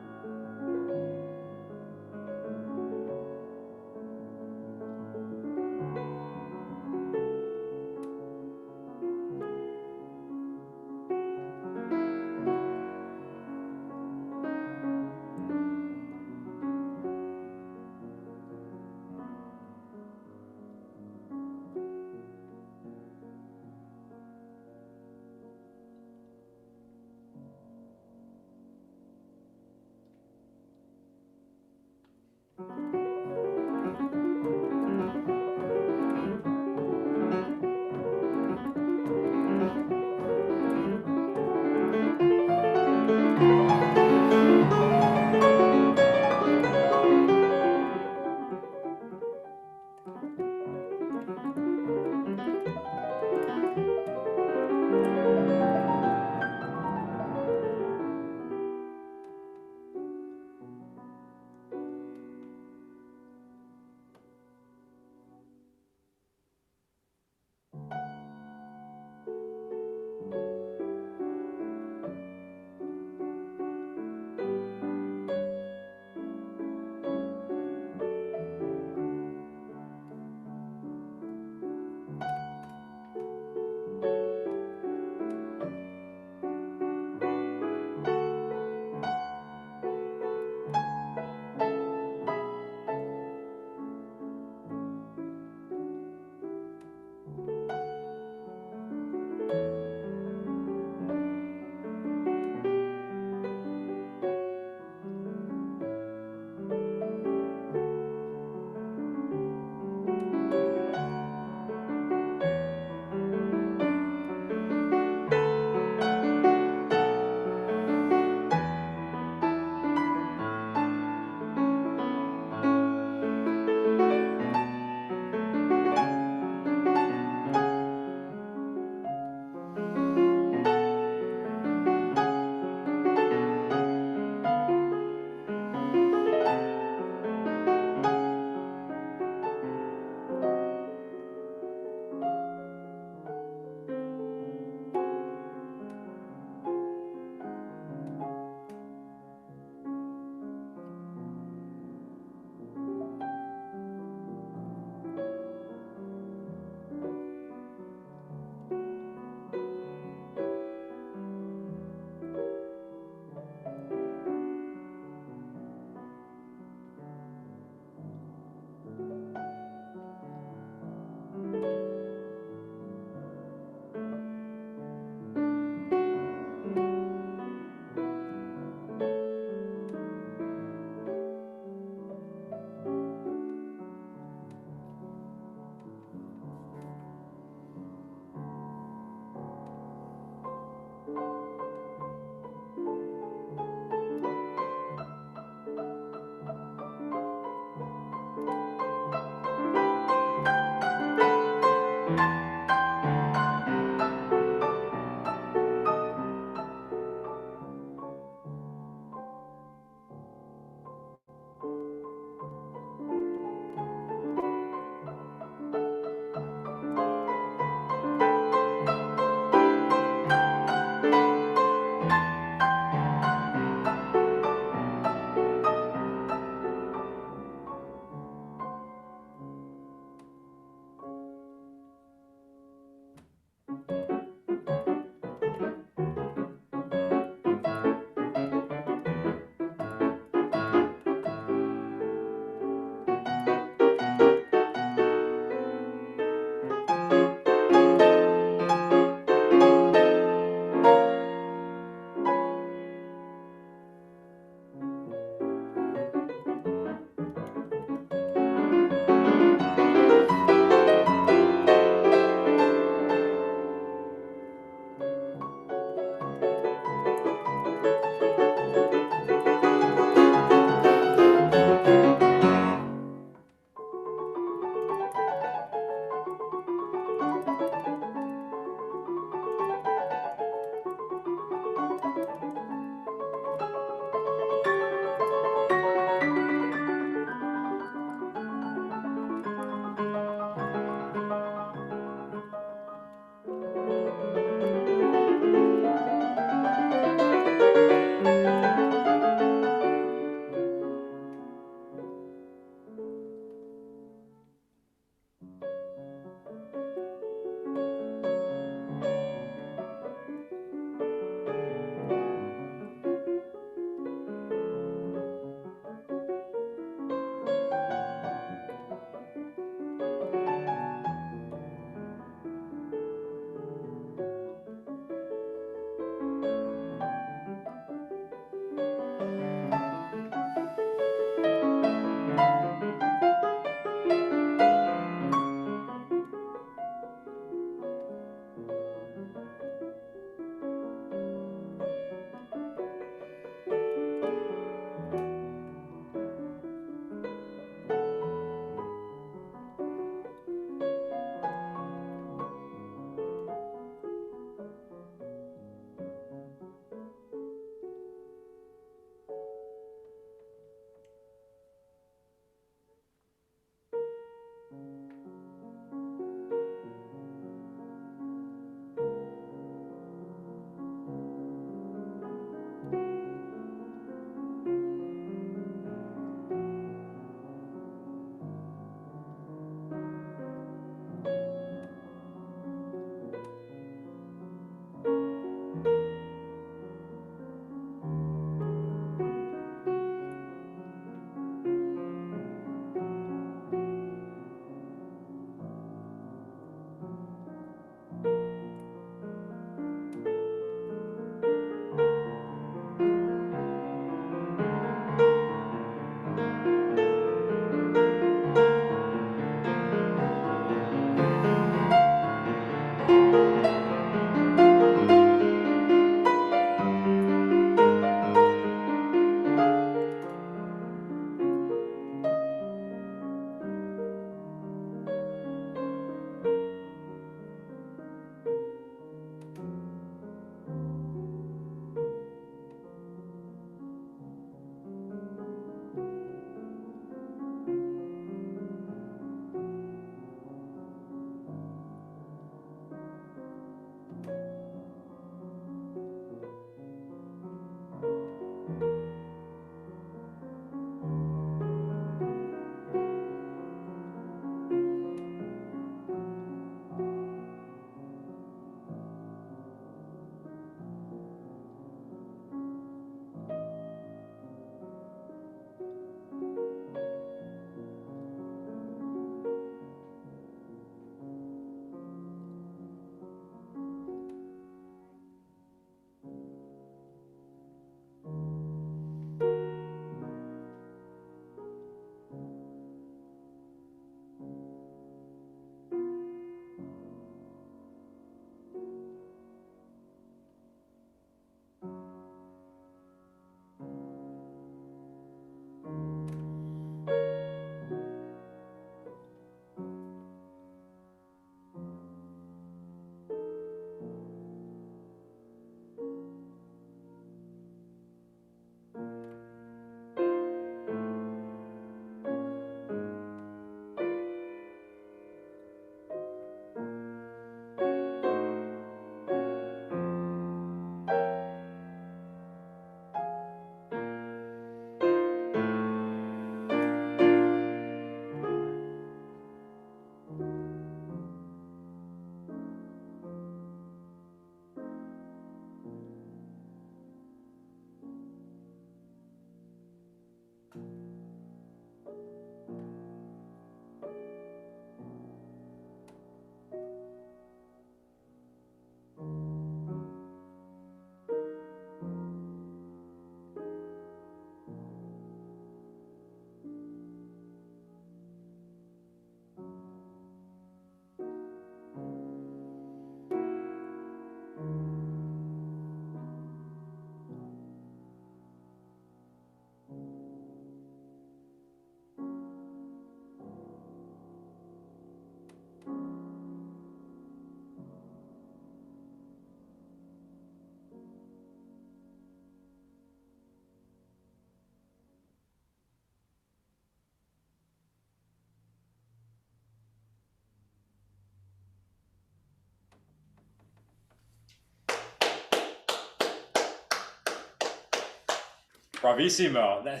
Bravissimo.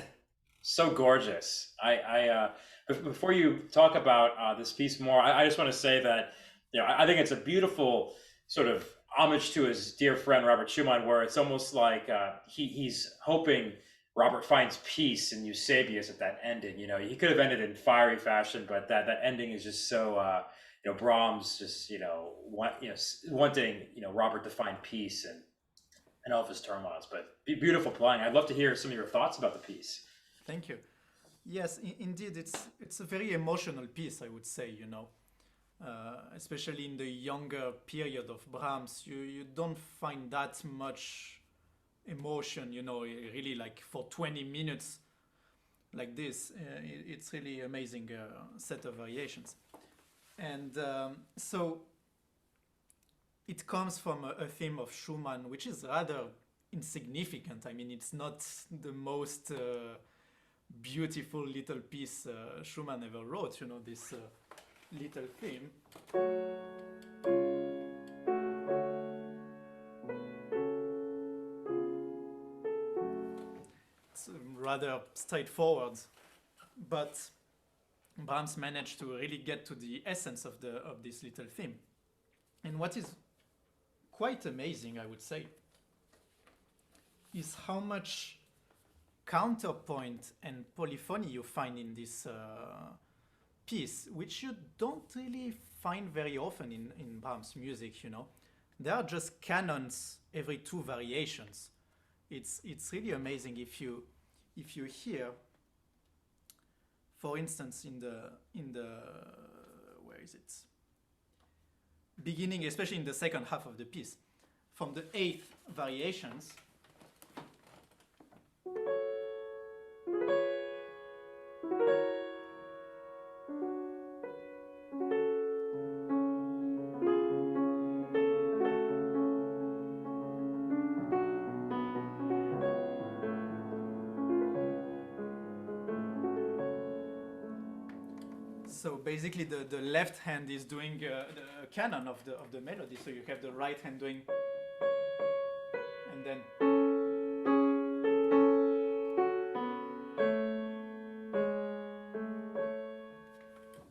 So gorgeous. Before you talk about this piece more, I just want to say that I think it's a beautiful sort of homage to his dear friend Robert Schumann, where it's almost like he's hoping Robert finds peace in Eusebius at that ending. He could have ended in fiery fashion, but that ending is just so. Brahms just wanting Robert to find peace and all of his turmoils. But beautiful playing. I'd love to hear some of your thoughts about the piece. Thank you. Yes, indeed, it's a very emotional piece, I would say. Especially in the younger period of Brahms, you don't find that much emotion. Really, like for 20 minutes, like this, it's really amazing set of variations, and so it comes from a theme of Schumann, which is rather insignificant. I mean, it's not the most beautiful little piece Schumann ever wrote, this little theme. It's rather straightforward, but Brahms managed to really get to the essence of this little theme. And what is quite amazing, I would say, is how much counterpoint and polyphony you find in this piece, which you don't really find very often in Brahms music. There are just canons every two variations. It's really amazing if you hear, for instance, in the where is it? Beginning, especially in the second half of the piece, from the eighth variations. So basically, the left hand is doing the canon of the melody. So you have the right hand doing, and then.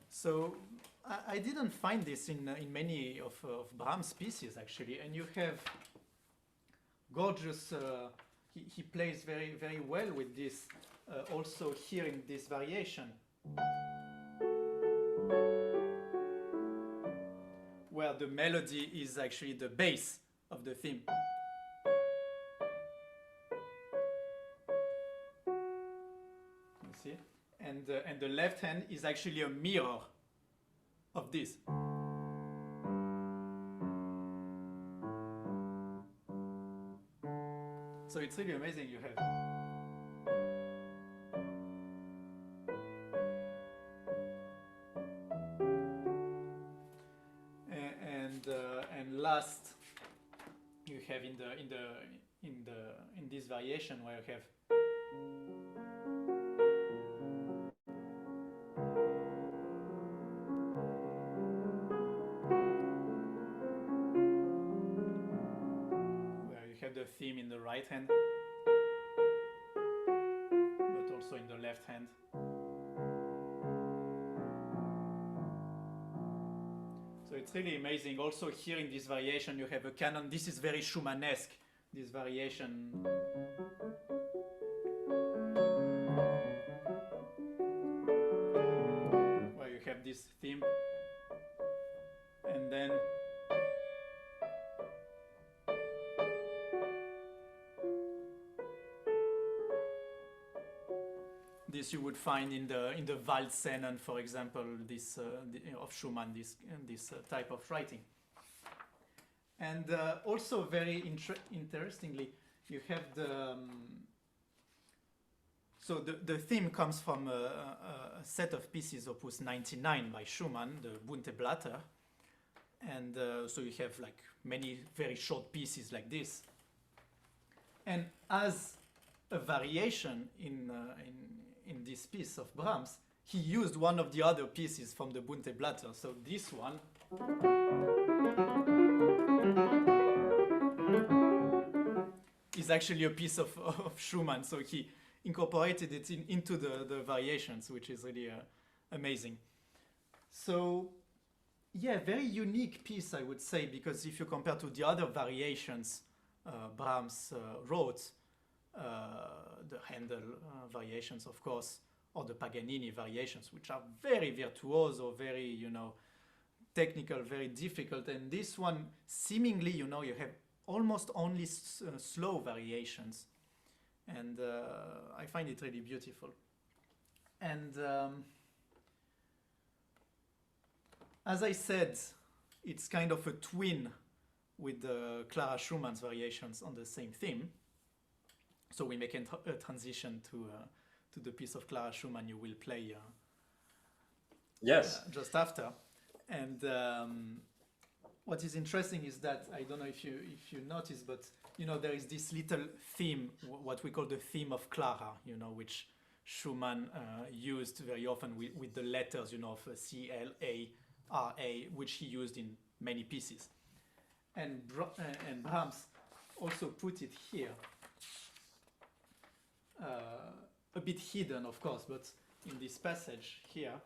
So I didn't find this in many of Brahms' pieces actually, and you have gorgeous. He plays very very well with this. Also here in this variation, where the melody is actually the bass of the theme. You see? And the left hand is actually a mirror of this. So it's really amazing. You have and last you have in this variation where you have the theme in the right hand, but also in the left hand. So it's really amazing. Also here in this variation you have a canon. This is very Schumannesque, this variation. Where you have this theme and then this you would find in the Waldscenen, for example, this of Schumann, this type of writing. And also very interestingly, you have so the theme comes from a set of pieces, Opus 99 by Schumann, the Bunte Blatter, and so you have like many very short pieces like this. And as a variation in this piece of Brahms, he used one of the other pieces from the Bunte Blatter. So this one is is actually a piece of Schumann. So he incorporated it into the variations, which is really amazing. So yeah, very unique piece, I would say, because if you compare to the other variations Brahms wrote, the Handel variations, of course, or the Paganini variations, which are very virtuoso, very, technical, very difficult. And this one, seemingly, you have almost only slow variations. And I find it really beautiful. And as I said, it's kind of a twin with the Clara Schumann's variations on the same theme. So we make a transition to the piece of Clara Schumann you will play Yes. just after. And what is interesting is that, I don't know if you notice, but there is this little theme, what we call the theme of Clara, which Schumann used very often with the letters, of C-L-A-R-A, which he used in many pieces. And Brahms also put it here, a bit hidden, of course, but in this passage here.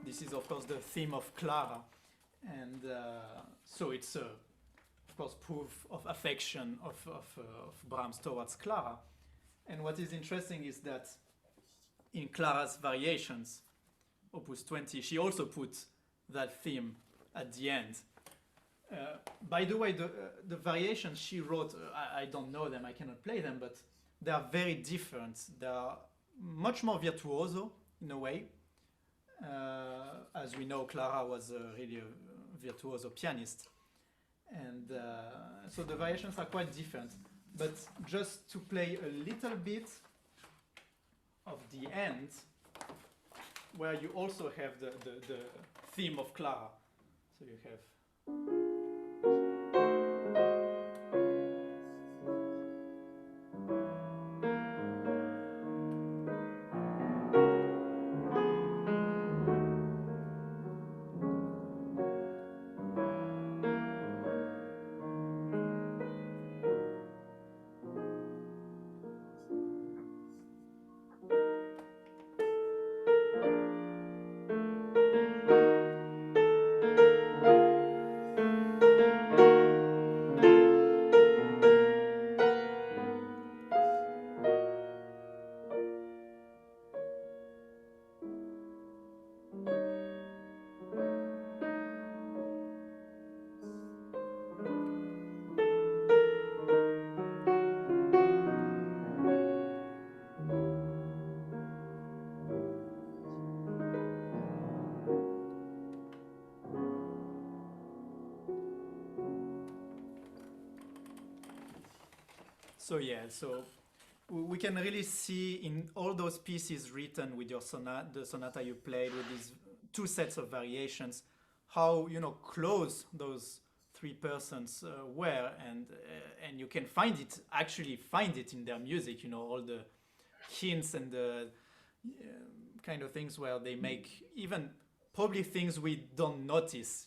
This is, of course, the theme of Clara, and so it's of course, proof of affection of Brahms towards Clara. And what is interesting is that in Clara's variations, Opus 20, she also put that theme at the end. By the way, the variations she wrote, I don't know them, I cannot play them, but they are very different. They are much more virtuoso in a way. As we know, Clara was really a virtuoso pianist. And so the variations are quite different. But just to play a little bit of the end, where you also have the theme of Clara. So you have... So yeah, so we can really see in all those pieces written with your the sonata you played with these two sets of variations, how close those three persons were, and you can actually find it in their music. All the hints and the kind of things where they make even probably things we don't notice.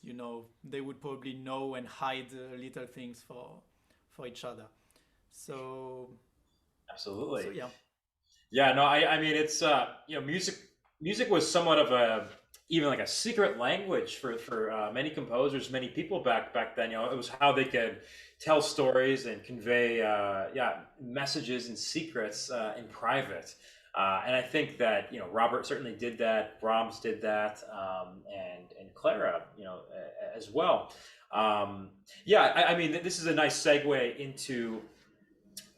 They would probably know and hide little things for each other. So absolutely. So, yeah. Yeah, no, I mean, it's music was somewhat of even like a secret language for many composers, many people back then. It was how they could tell stories and convey messages and secrets in private. And I think that Robert certainly did that, Brahms did that, and Clara as well. I mean, this is a nice segue into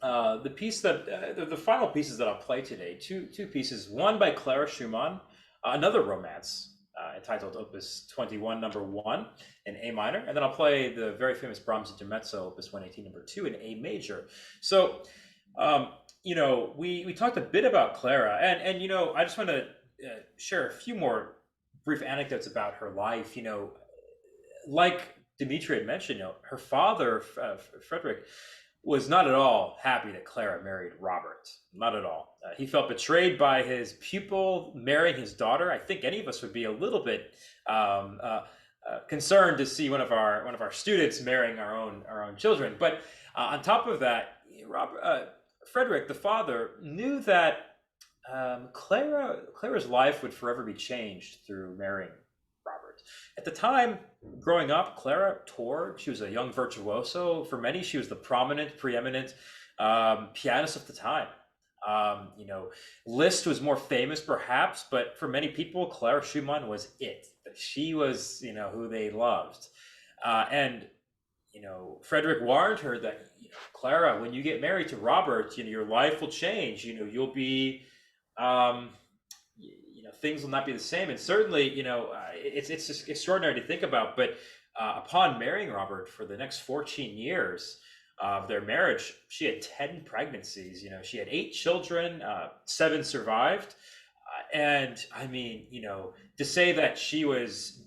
the piece that the final pieces that I'll play today. Two pieces. One by Clara Schumann, another romance entitled Opus 21, number 1 in A minor, and then I'll play the very famous Brahms Intermezzo, Opus 118, number 2 in A major. So, we talked a bit about Clara, and I just want to share a few more brief anecdotes about her life. Like Dimitri had mentioned, her father, Frederick, was not at all happy that Clara married Robert. Not at all. He felt betrayed by his pupil marrying his daughter. I think any of us would be a little bit concerned to see one of our students marrying our own children. But on top of that, Frederick, the father, knew that Clara's life would forever be changed through marrying Robert. At the time, growing up, Clara toured. She was a young virtuoso. For many, she was the prominent, preeminent pianist of the time. Liszt was more famous, perhaps, but for many people, Clara Schumann was it. She was, who they loved. And Frederick warned her that, Clara, when you get married to Robert, your life will change. You'll be, things will not be the same. And certainly, it's just extraordinary to think about. But upon marrying Robert for the next 14 years of their marriage, she had 10 pregnancies. She had 8 children, 7 survived. And I mean, to say that she was,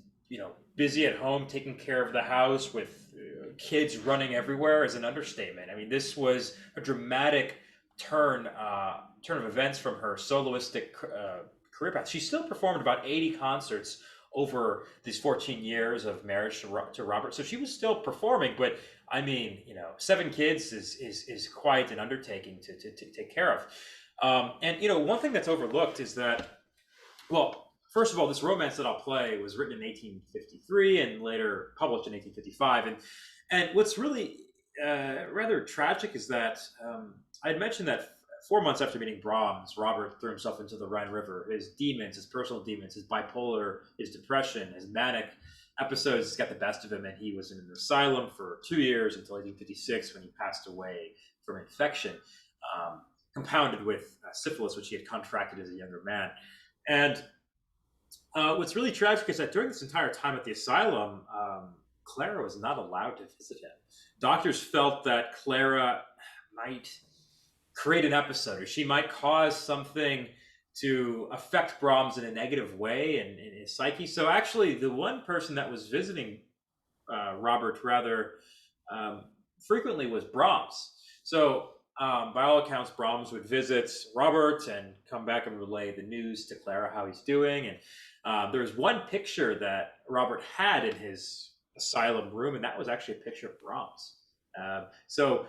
busy at home taking care of the house with kids running everywhere is an understatement. I mean, this was a dramatic turn of events from her soloistic career path. She still performed about 80 concerts over these 14 years of marriage to Robert. So she was still performing, but I mean, 7 kids is quite an undertaking to take care of. And one thing that's overlooked is that, well, first of all, this romance that I'll play was written in 1853 and later published in 1855. And what's really rather tragic is that I had mentioned that 4 months after meeting Brahms, Robert threw himself into the Rhine River. His demons, his personal demons, his bipolar, his depression, his manic episodes got the best of him, and he was in an asylum for 2 years until 1856 when he passed away from infection, compounded with syphilis, which he had contracted as a younger man. And what's really tragic is that during this entire time at the asylum, Clara was not allowed to visit him. Doctors felt that Clara might create an episode, or she might cause something to affect Brahms in a negative way in his psyche. So actually, the one person that was visiting Robert rather frequently was Brahms. So by all accounts, Brahms would visit Robert and come back and relay the news to Clara how he's doing. And there was one picture that Robert had in his asylum room, and that was actually a picture of Brahms. So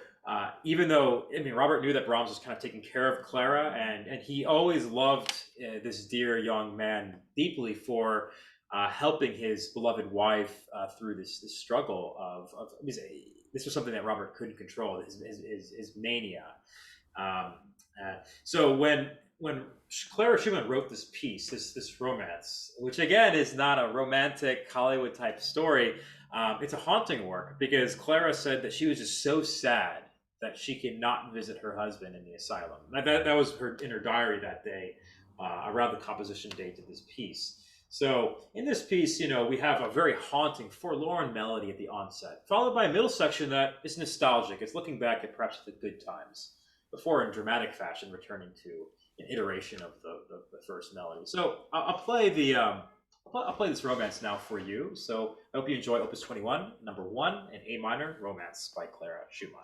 even though, Robert knew that Brahms was kind of taking care of Clara, and he always loved this dear young man deeply for helping his beloved wife through this struggle of this was something that Robert couldn't control, his mania. So when Clara Schumann wrote this piece, this romance, which again is not a romantic Hollywood type story, it's a haunting work because Clara said that she was just so sad that she could not visit her husband in the asylum. That was in her diary that day, around the composition date of this piece. So in this piece, we have a very haunting, forlorn melody at the onset, followed by a middle section that is nostalgic. It's looking back at perhaps the good times, before in dramatic fashion returning to an iteration of the first melody. So I'll play this romance now for you. So I hope you enjoy Opus 21, number 1 in A minor, Romance by Clara Schumann.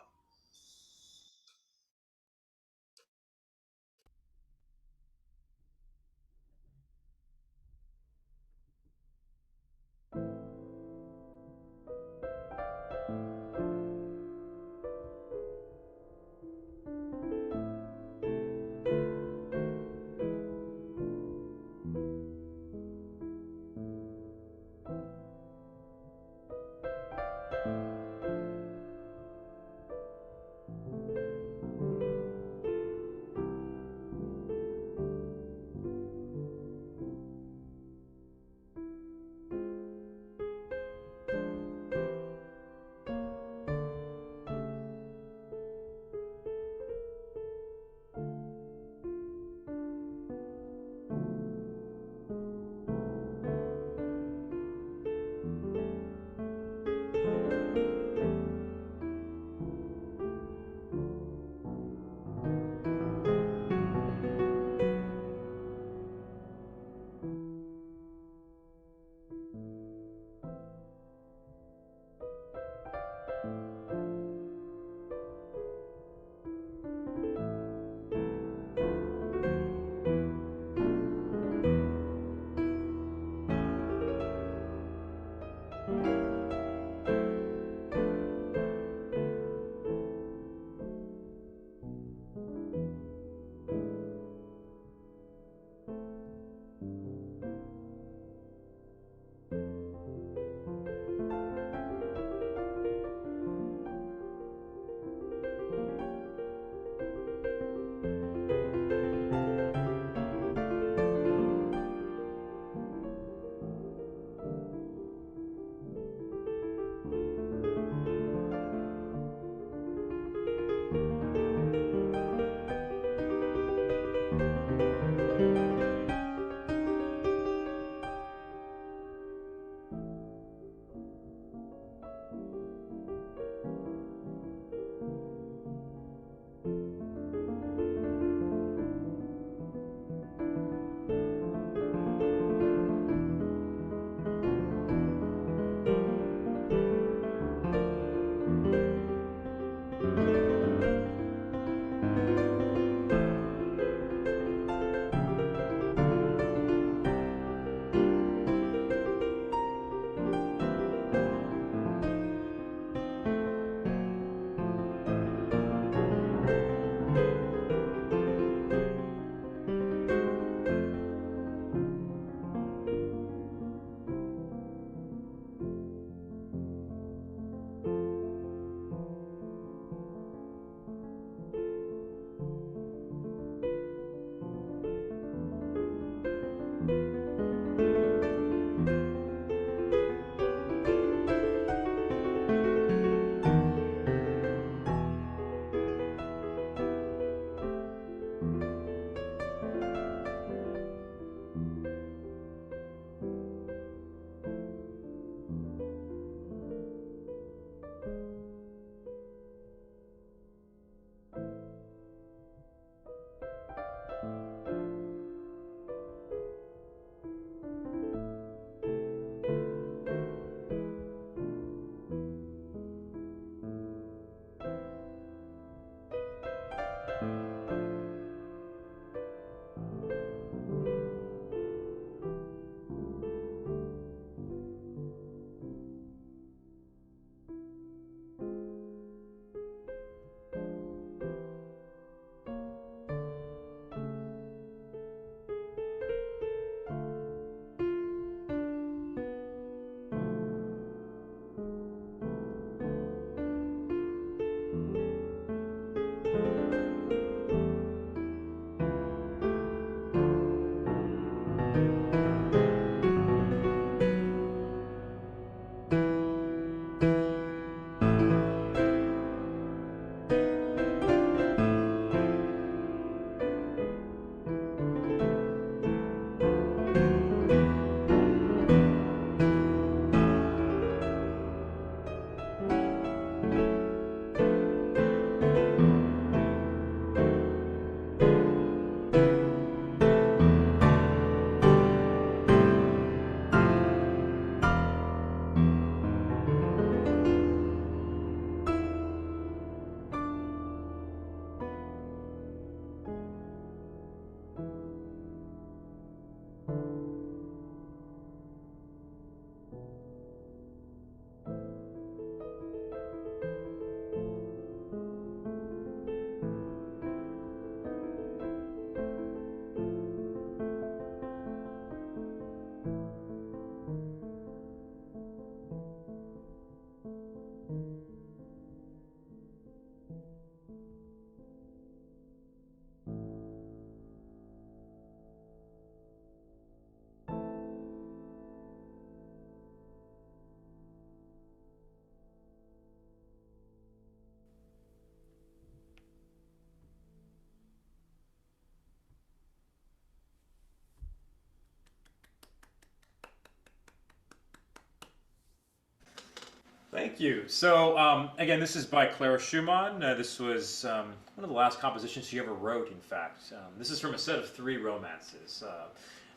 you. So, again, this is by Clara Schumann. This was one of the last compositions she ever wrote, in fact. This is from a set of 3 romances.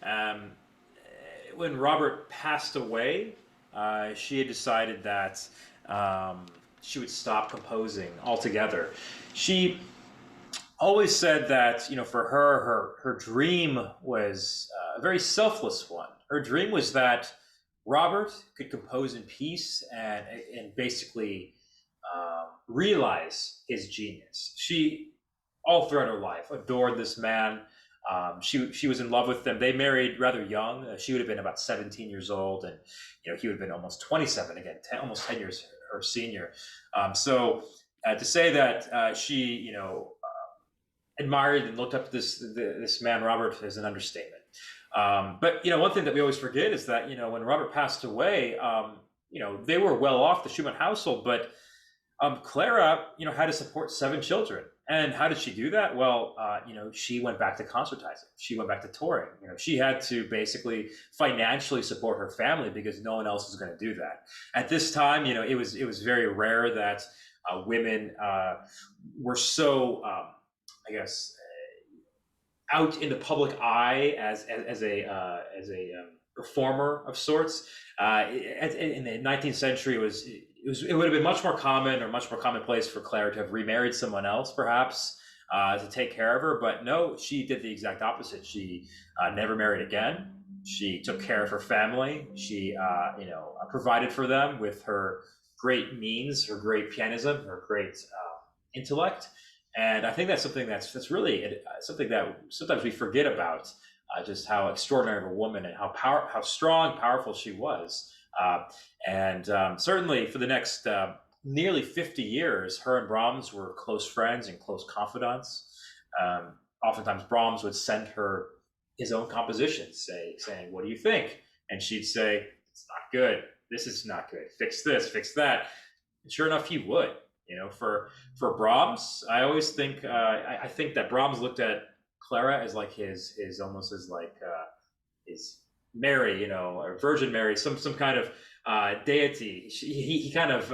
Um, when Robert passed away, she had decided that she would stop composing altogether. She always said that, for her dream was a very selfless one. Her dream was that Robert could compose in peace and basically realize his genius. She, all throughout her life, adored this man. She was in love with them. They married rather young. She would have been about 17 years old, and he would have been almost 27 again, almost 10 years her senior. So to say that she, admired and looked up to this man Robert is an understatement. But one thing that we always forget is that when Robert passed away, they were well off, the Schumann household, but Clara had to support 7 children. And how did she do that? Well, she went back to concertizing. She went back to touring. She had to basically financially support her family because no one else was going to do that. At this time, it was very rare that women were so I guess, out in the public eye as a performer of sorts. In the 19th century, it would have been much more common or much more commonplace for Clara to have remarried someone else, perhaps, to take care of her. But no, she did the exact opposite. She never married again. She took care of her family. She, provided for them with her great means, her great pianism, her great intellect. And I think that's something that's really something that sometimes we forget about, just how extraordinary of a woman and how strong, powerful she was. Certainly for the next nearly 50 years, her and Brahms were close friends and close confidants. Oftentimes Brahms would send her his own compositions, saying, "What do you think?" And she'd say, "It's not good. This is not good. Fix this, fix that." And sure enough, he would. For Brahms, I always think I think that Brahms looked at Clara as like his almost as like his Mary, or Virgin Mary, some kind of deity. He kind of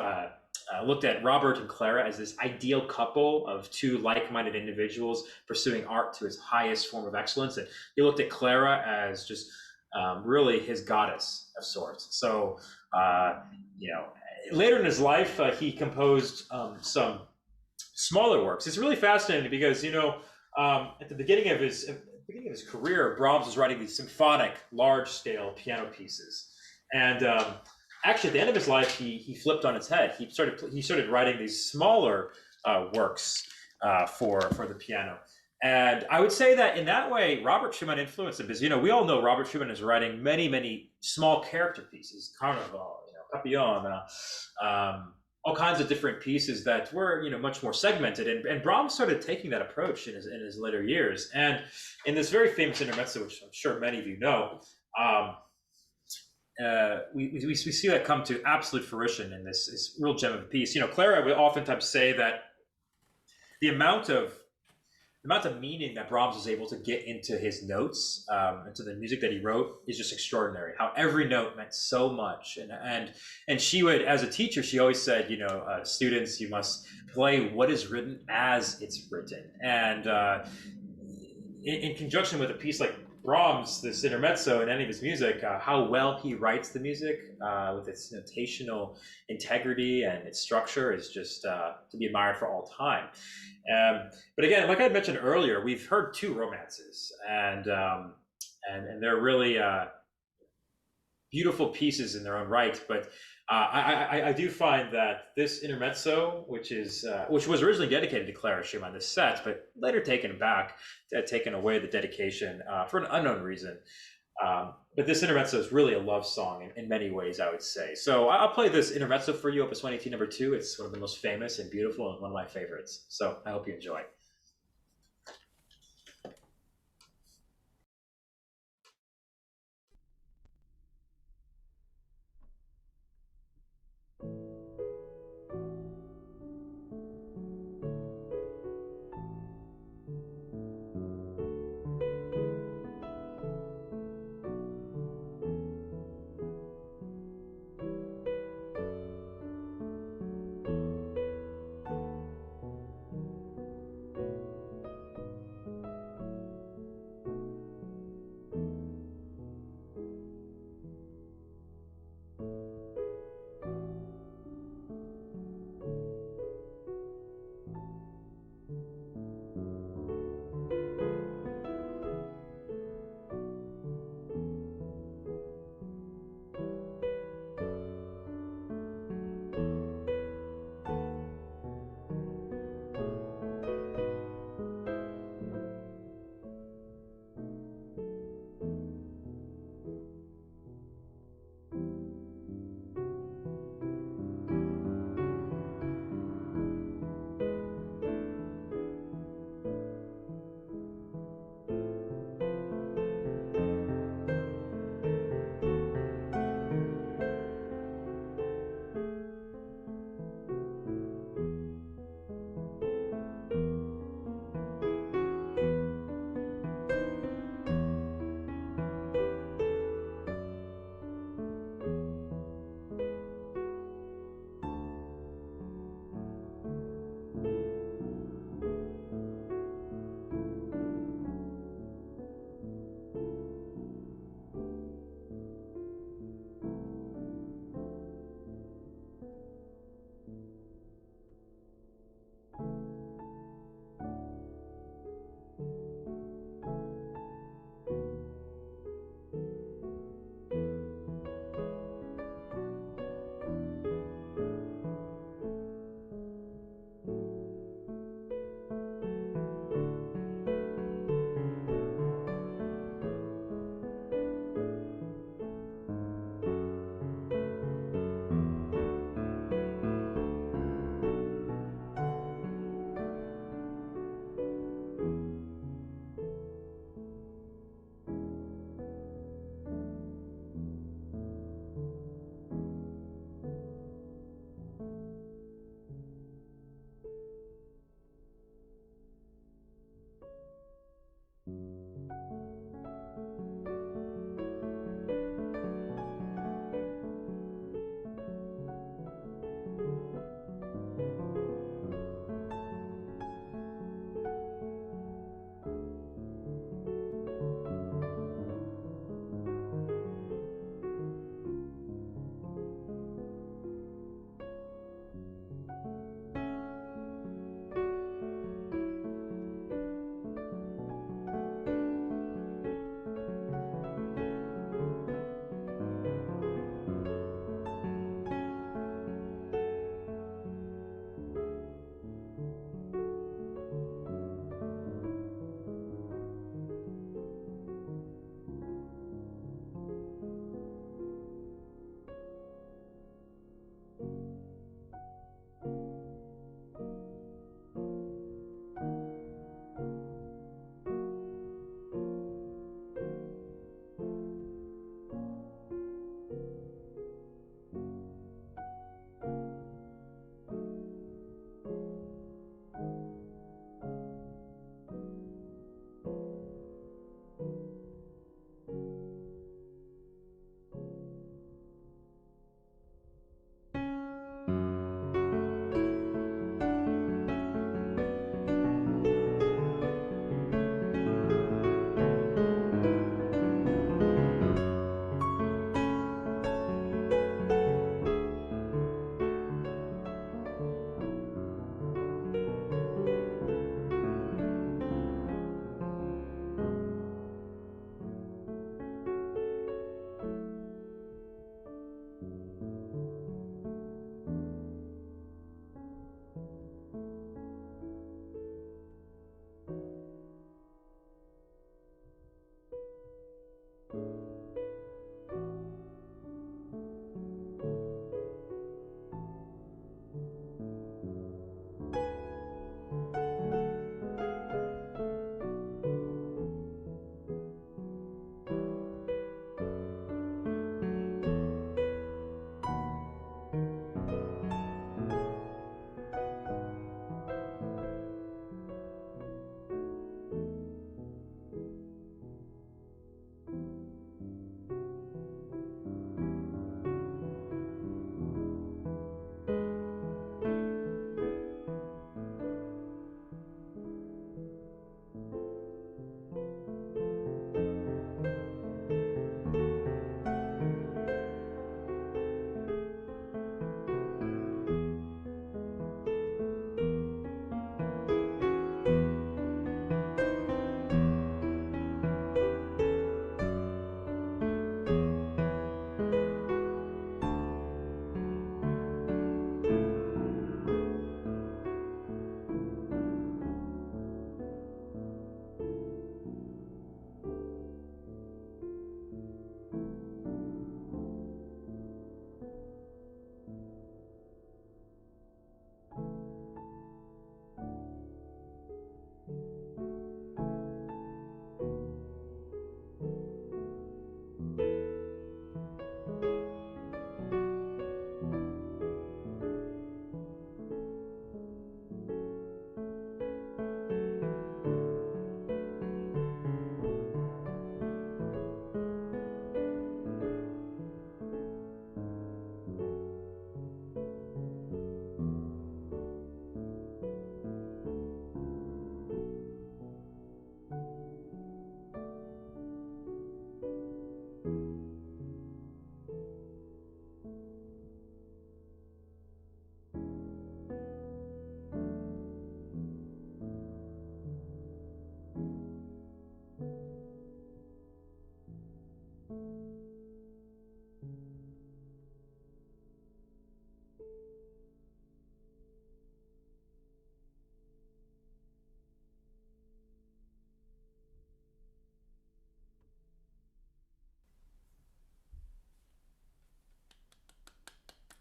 looked at Robert and Clara as this ideal couple of 2 like-minded individuals pursuing art to its highest form of excellence, and he looked at Clara as just really his goddess of sorts. So later in his life, he composed some smaller works. It's really fascinating because at the beginning of his career, Brahms was writing these symphonic, large-scale piano pieces, and actually at the end of his life, he flipped on its head. He started writing these smaller works for the piano. And I would say that in that way, Robert Schumann influenced him because, we all know Robert Schumann is writing many, many small character pieces, Carnival, Papillon, all kinds of different pieces that were, much more segmented. And Brahms started taking that approach in his later years. And in this very famous intermezzo, which I'm sure many of you know, we see that come to absolute fruition in this real gem of a piece. Clara would oftentimes say that the amount of meaning that Brahms was able to get into his notes, into the music that he wrote, is just extraordinary. How every note meant so much, and she would, as a teacher, she always said, students, you must play what is written as it's written. And in conjunction with a piece like Brahms, this intermezzo, and any of his music, how well he writes the music with its notational integrity and its structure is just to be admired for all time. But again, like I had mentioned earlier, we've heard 2 romances, and they're really beautiful pieces in their own right. But I do find that this intermezzo, which was originally dedicated to Clara Schumann, this set, but later taken away the dedication for an unknown reason. But this intermezzo is really a love song in many ways, I would say. So I'll play this intermezzo for you, Opus 118 number 2. It's one of the most famous and beautiful and one of my favorites. So I hope you enjoy.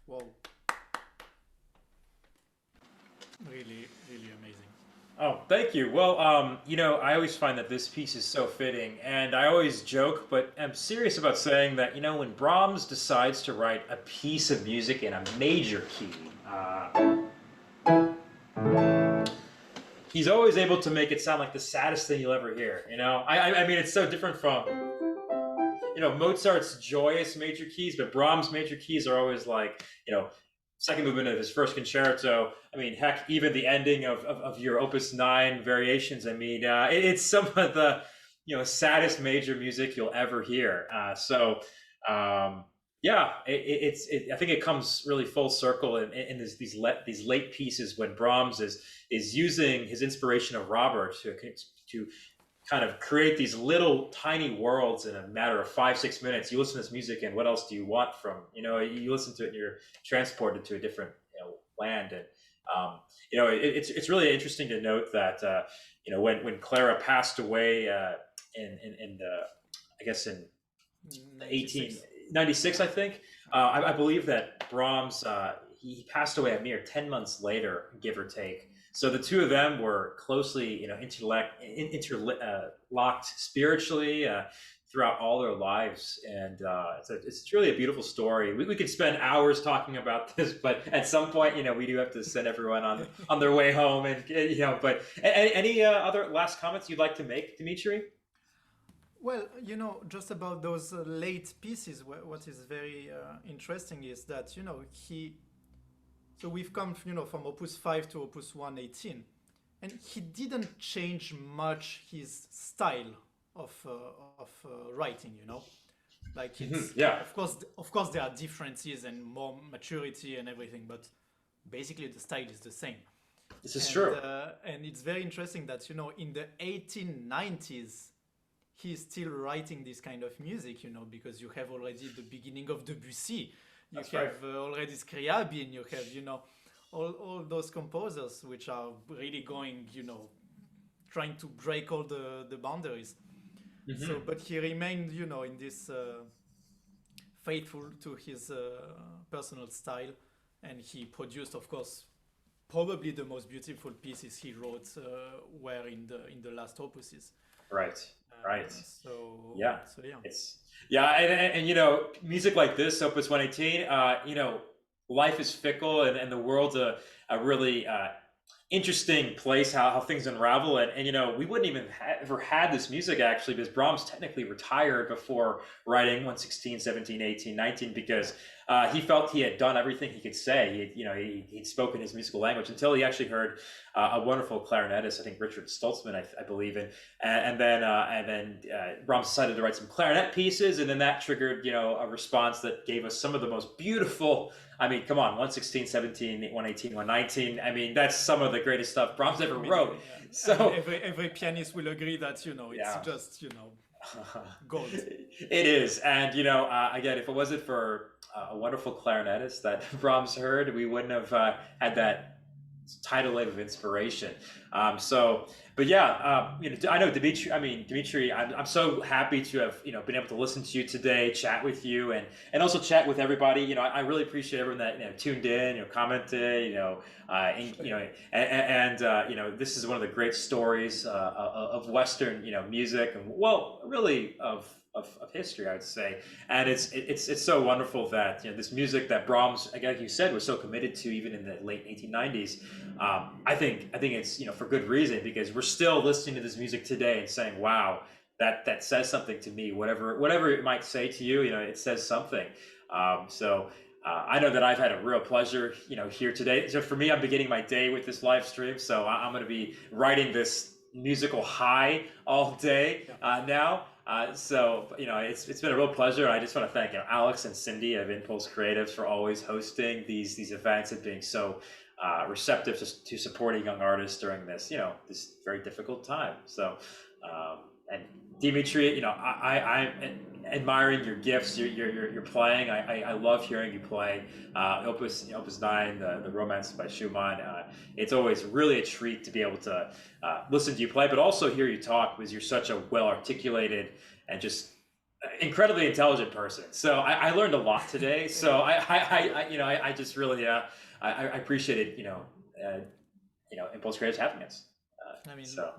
Wow, really, really amazing. Oh, thank you. Well, I always find that this piece is so fitting, and I always joke, but I'm serious about saying that, when Brahms decides to write a piece of music in a major key, he's always able to make it sound like the saddest thing you'll ever hear. I mean, it's so different from Mozart's joyous major keys, but Brahms' major keys are always like, second movement of his first concerto. I mean, heck, even the ending of your Opus 9 variations. I mean, it's some of the, saddest major music you'll ever hear. Yeah, I think it comes really full circle in these late pieces when Brahms is using his inspiration of Robert to kind of create these little tiny worlds in a matter of 5-6 minutes. You listen to this music, and what else do you want from you listen to it and you're transported to a different land. And it's really interesting to note that when Clara passed away in the, I guess in 1896, I think. I believe that Brahms, he passed away a mere 10 months later, give or take. So the two of them were closely, interlocked spiritually throughout all their lives, and it's really a beautiful story. We could spend hours talking about this, but at some point, we do have to send everyone on their way home, and But any other last comments you'd like to make, Dimitri? Well, just about those late pieces, what is very interesting is that, so we've come, from Opus 5 to Opus 118, and he didn't change much his style of writing, like it's, yeah. Of course, there are differences and more maturity and everything, but basically the style is the same. This is true. And it's very interesting that, in the 1890s, he's still writing this kind of music, because you have already the beginning of Debussy, you have already Scriabin, you have, all those composers which are really going, trying to break all the boundaries. Mm-hmm. So, but he remained, in this faithful to his personal style, and he produced, of course, probably the most beautiful pieces he wrote were in the last opuses. Right. Right. So yeah. It's and music like this, Opus 118, life is fickle, and the world's a really interesting place, how things unravel, and we wouldn't even ever had this music actually, because Brahms technically retired before writing 116, 17, 18, 19, because he felt he had done everything he could say. He'd spoken his musical language until he actually heard a wonderful clarinetist, I think Richard Stoltzman, I believe, and then Brahms decided to write some clarinet pieces, and then that triggered a response that gave us some of the most beautiful. I mean, come on, 116, 17, 118, 119. I mean, that's some of the greatest stuff Brahms ever wrote. Yeah. So every pianist will agree that it's just gold. It is, and again, if it wasn't for a wonderful clarinetist that Brahms heard, we wouldn't have had that tidal wave of inspiration. But yeah, I know Dimitri. I'm so happy to have been able to listen to you today, chat with you, and also chat with everybody. I really appreciate everyone that tuned in, commented, this is one of the great stories of Western music, and really of history, I would say. And it's so wonderful that this music that Brahms, again, you said, was so committed to even in the late 1890s. I think it's for good reason, because we're still listening to this music today and saying, wow, that says something to me. Whatever it might say to you, it says something. I know that I've had a real pleasure, here today. So for me, I'm beginning my day with this live stream, so I'm going to be riding this musical high all day now. It's been a real pleasure. I just want to thank Alex and Cindy of InPulse Creatives for always hosting these events and being so receptive to supporting young artists during this this very difficult time. So and Dimitri, I'm admiring your gifts, your playing. I love hearing you play Opus 9, the Romance by Schumann. It's always really a treat to be able to listen to you play, but also hear you talk, because you're such a well articulated and just incredibly intelligent person. So I learned a lot today. So I just really I appreciated InPulse Creatives having us.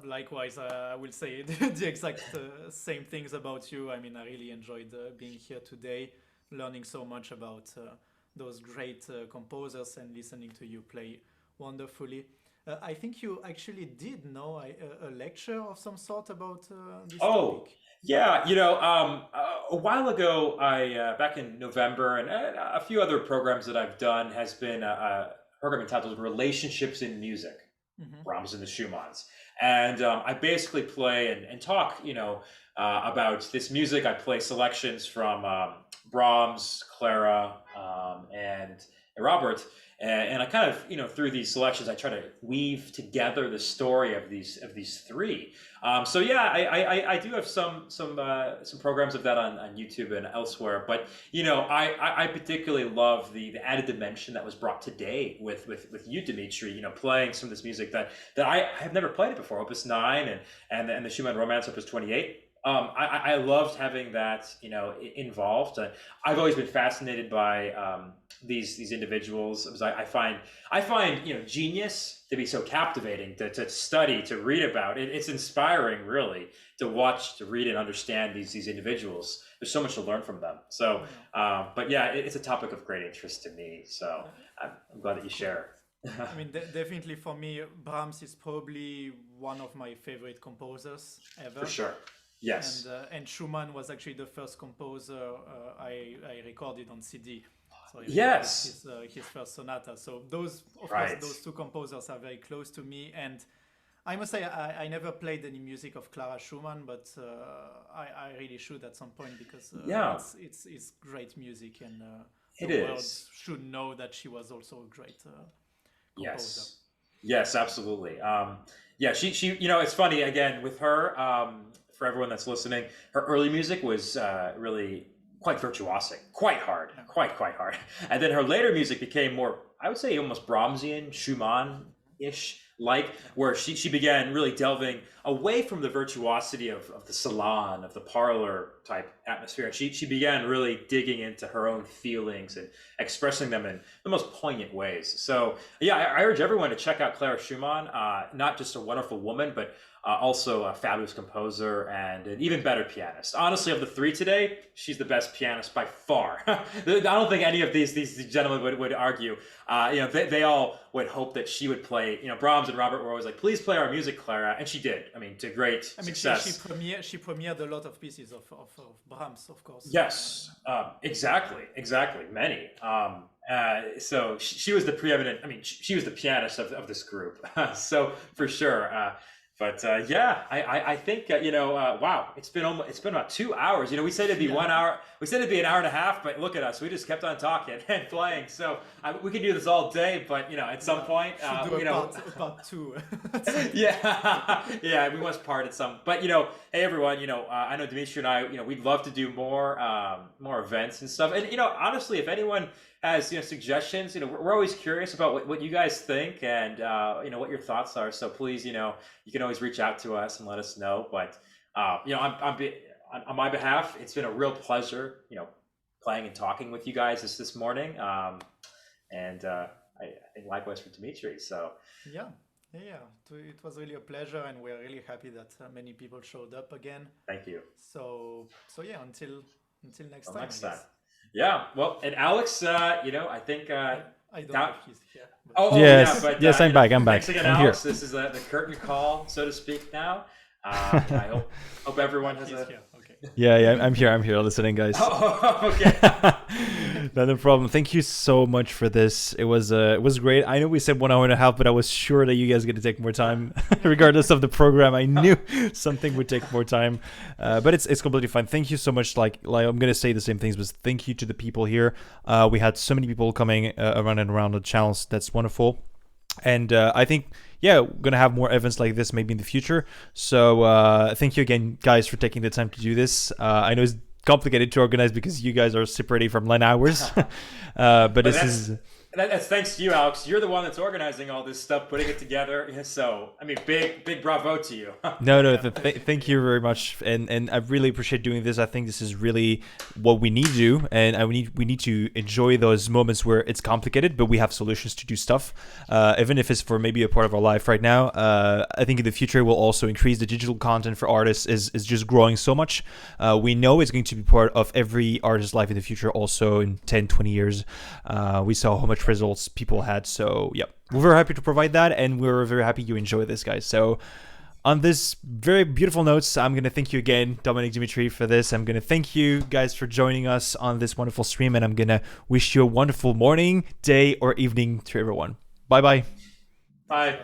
Likewise, I will say the exact same things about you. I really enjoyed being here today, learning so much about those great composers and listening to you play wonderfully. I think you actually did know a lecture of some sort about this Oh, topic. yeah. A while ago, I back in November, and a few other programs that I've done has been a program entitled "Relationships in Music." Hmm. Brahms and the Schumanns. And I basically play and talk, about this music. I play selections from Brahms, Clara, and Robert. And I kind of, through these selections, I try to weave together the story of these three. So yeah, I do have some programs of that on YouTube and elsewhere. But I particularly love the added dimension that was brought today with you, Dimitri. Playing some of this music that I have never played it before. Opus 9 and the Schumann Romance Opus 28. I loved having that involved. I've always been fascinated by these individuals, because I find genius to be so captivating to study, to read about. It's inspiring, really, to watch, to read, and understand these individuals. There's so much to learn from them. So, but yeah, it's a topic of great interest to me. So I'm glad that you share. I mean, definitely for me, Brahms is probably one of my favorite composers ever. For sure. Yes. And Schumann was actually the first composer I recorded on CD. So Yes. his first sonata. So those, of Right. course, those two composers are very close to me. And I must say, I never played any music of Clara Schumann, but I really should at some point, because Yeah. it's great music, and It the world is. should know that she was also a great composer. Yes, absolutely. Yeah, she it's funny, again, with her, for everyone that's listening, her early music was really quite virtuosic, quite hard, quite hard. And then her later music became more, I would say, almost Brahmsian, Schumann-ish, where she began really delving away from the virtuosity of the salon, of the parlor type atmosphere. And she began really digging into her own feelings and expressing them in the most poignant ways. So yeah, I urge everyone to check out Clara Schumann, not just a wonderful woman, but also a fabulous composer and an even better pianist. Honestly, of the three today, she's the best pianist by far. I don't think any of these gentlemen would argue. They all would hope that she would play. Brahms and Robert were always like, "Please play our music, Clara," and she did. I mean, to great success. She premiered a lot of pieces of Brahms, of course. Yes, exactly, many. So she was the preeminent. I mean, she was the pianist of this group. So for sure. But yeah, I think wow, it's been about 2 hours. We said it'd be 1 hour. We said it'd be an hour and a half, but look at us. We just kept on talking and playing. So we could do this all day, but at some point, part two. yeah, we must part at some. But hey everyone, I know Dimitri and I, we'd love to do more events and stuff. And honestly, if anyone has suggestions, we're always curious about what you guys think, and what your thoughts are. So please, you can always reach out to us and let us know. But on my behalf, it's been a real pleasure, playing and talking with you guys this morning. And I think likewise for Dimitri. So yeah, it was really a pleasure, and we're really happy that many people showed up again. Thank you. So yeah, until next time. Next time. Yeah. Well, and Alex, I think I don't know if he's here. Yes, but, yes, I'm back. Thanks again, I'm Alex. here. This is the curtain call, so to speak. Now, I hope everyone has He's a. here. Okay. Yeah, I'm here listening, guys. Oh, okay. No problem. Thank you so much for this. It was great. I know we said 1 hour and a half, but I was sure that you guys are going to take more time, regardless of the program. I knew something would take more time, but it's completely fine. Thank you so much. Like I'm going to say the same things, but thank you to the people here. We had so many people coming around and around the channels. That's wonderful. And I think, we're going to have more events like this maybe in the future. So thank you again, guys, for taking the time to do this. I know it's complicated to organize because you guys are separated from line hours. But this is... That's thanks to you, Alex. You're the one that's organizing all this stuff, putting it together. So, I mean, big bravo to you. No, thank you very much, and I really appreciate doing this. I think this is really what we need to do, and we need to enjoy those moments where it's complicated, but we have solutions to do stuff, even if it's for maybe a part of our life right now. I think in the future we'll also increase the digital content for artists is just growing so much. We know it's going to be part of every artist's life in the future, also in 10, 20 years. We saw how much perfect results people had. So yeah, we're very happy to provide that, and we're very happy you enjoy this, guys. So on this very beautiful notes, I'm going to thank you again, Dominic, Dimitri, for this. I'm going to thank you guys for joining us on this wonderful stream, and I'm going to wish you a wonderful morning, day, or evening to everyone. Bye-bye. Bye.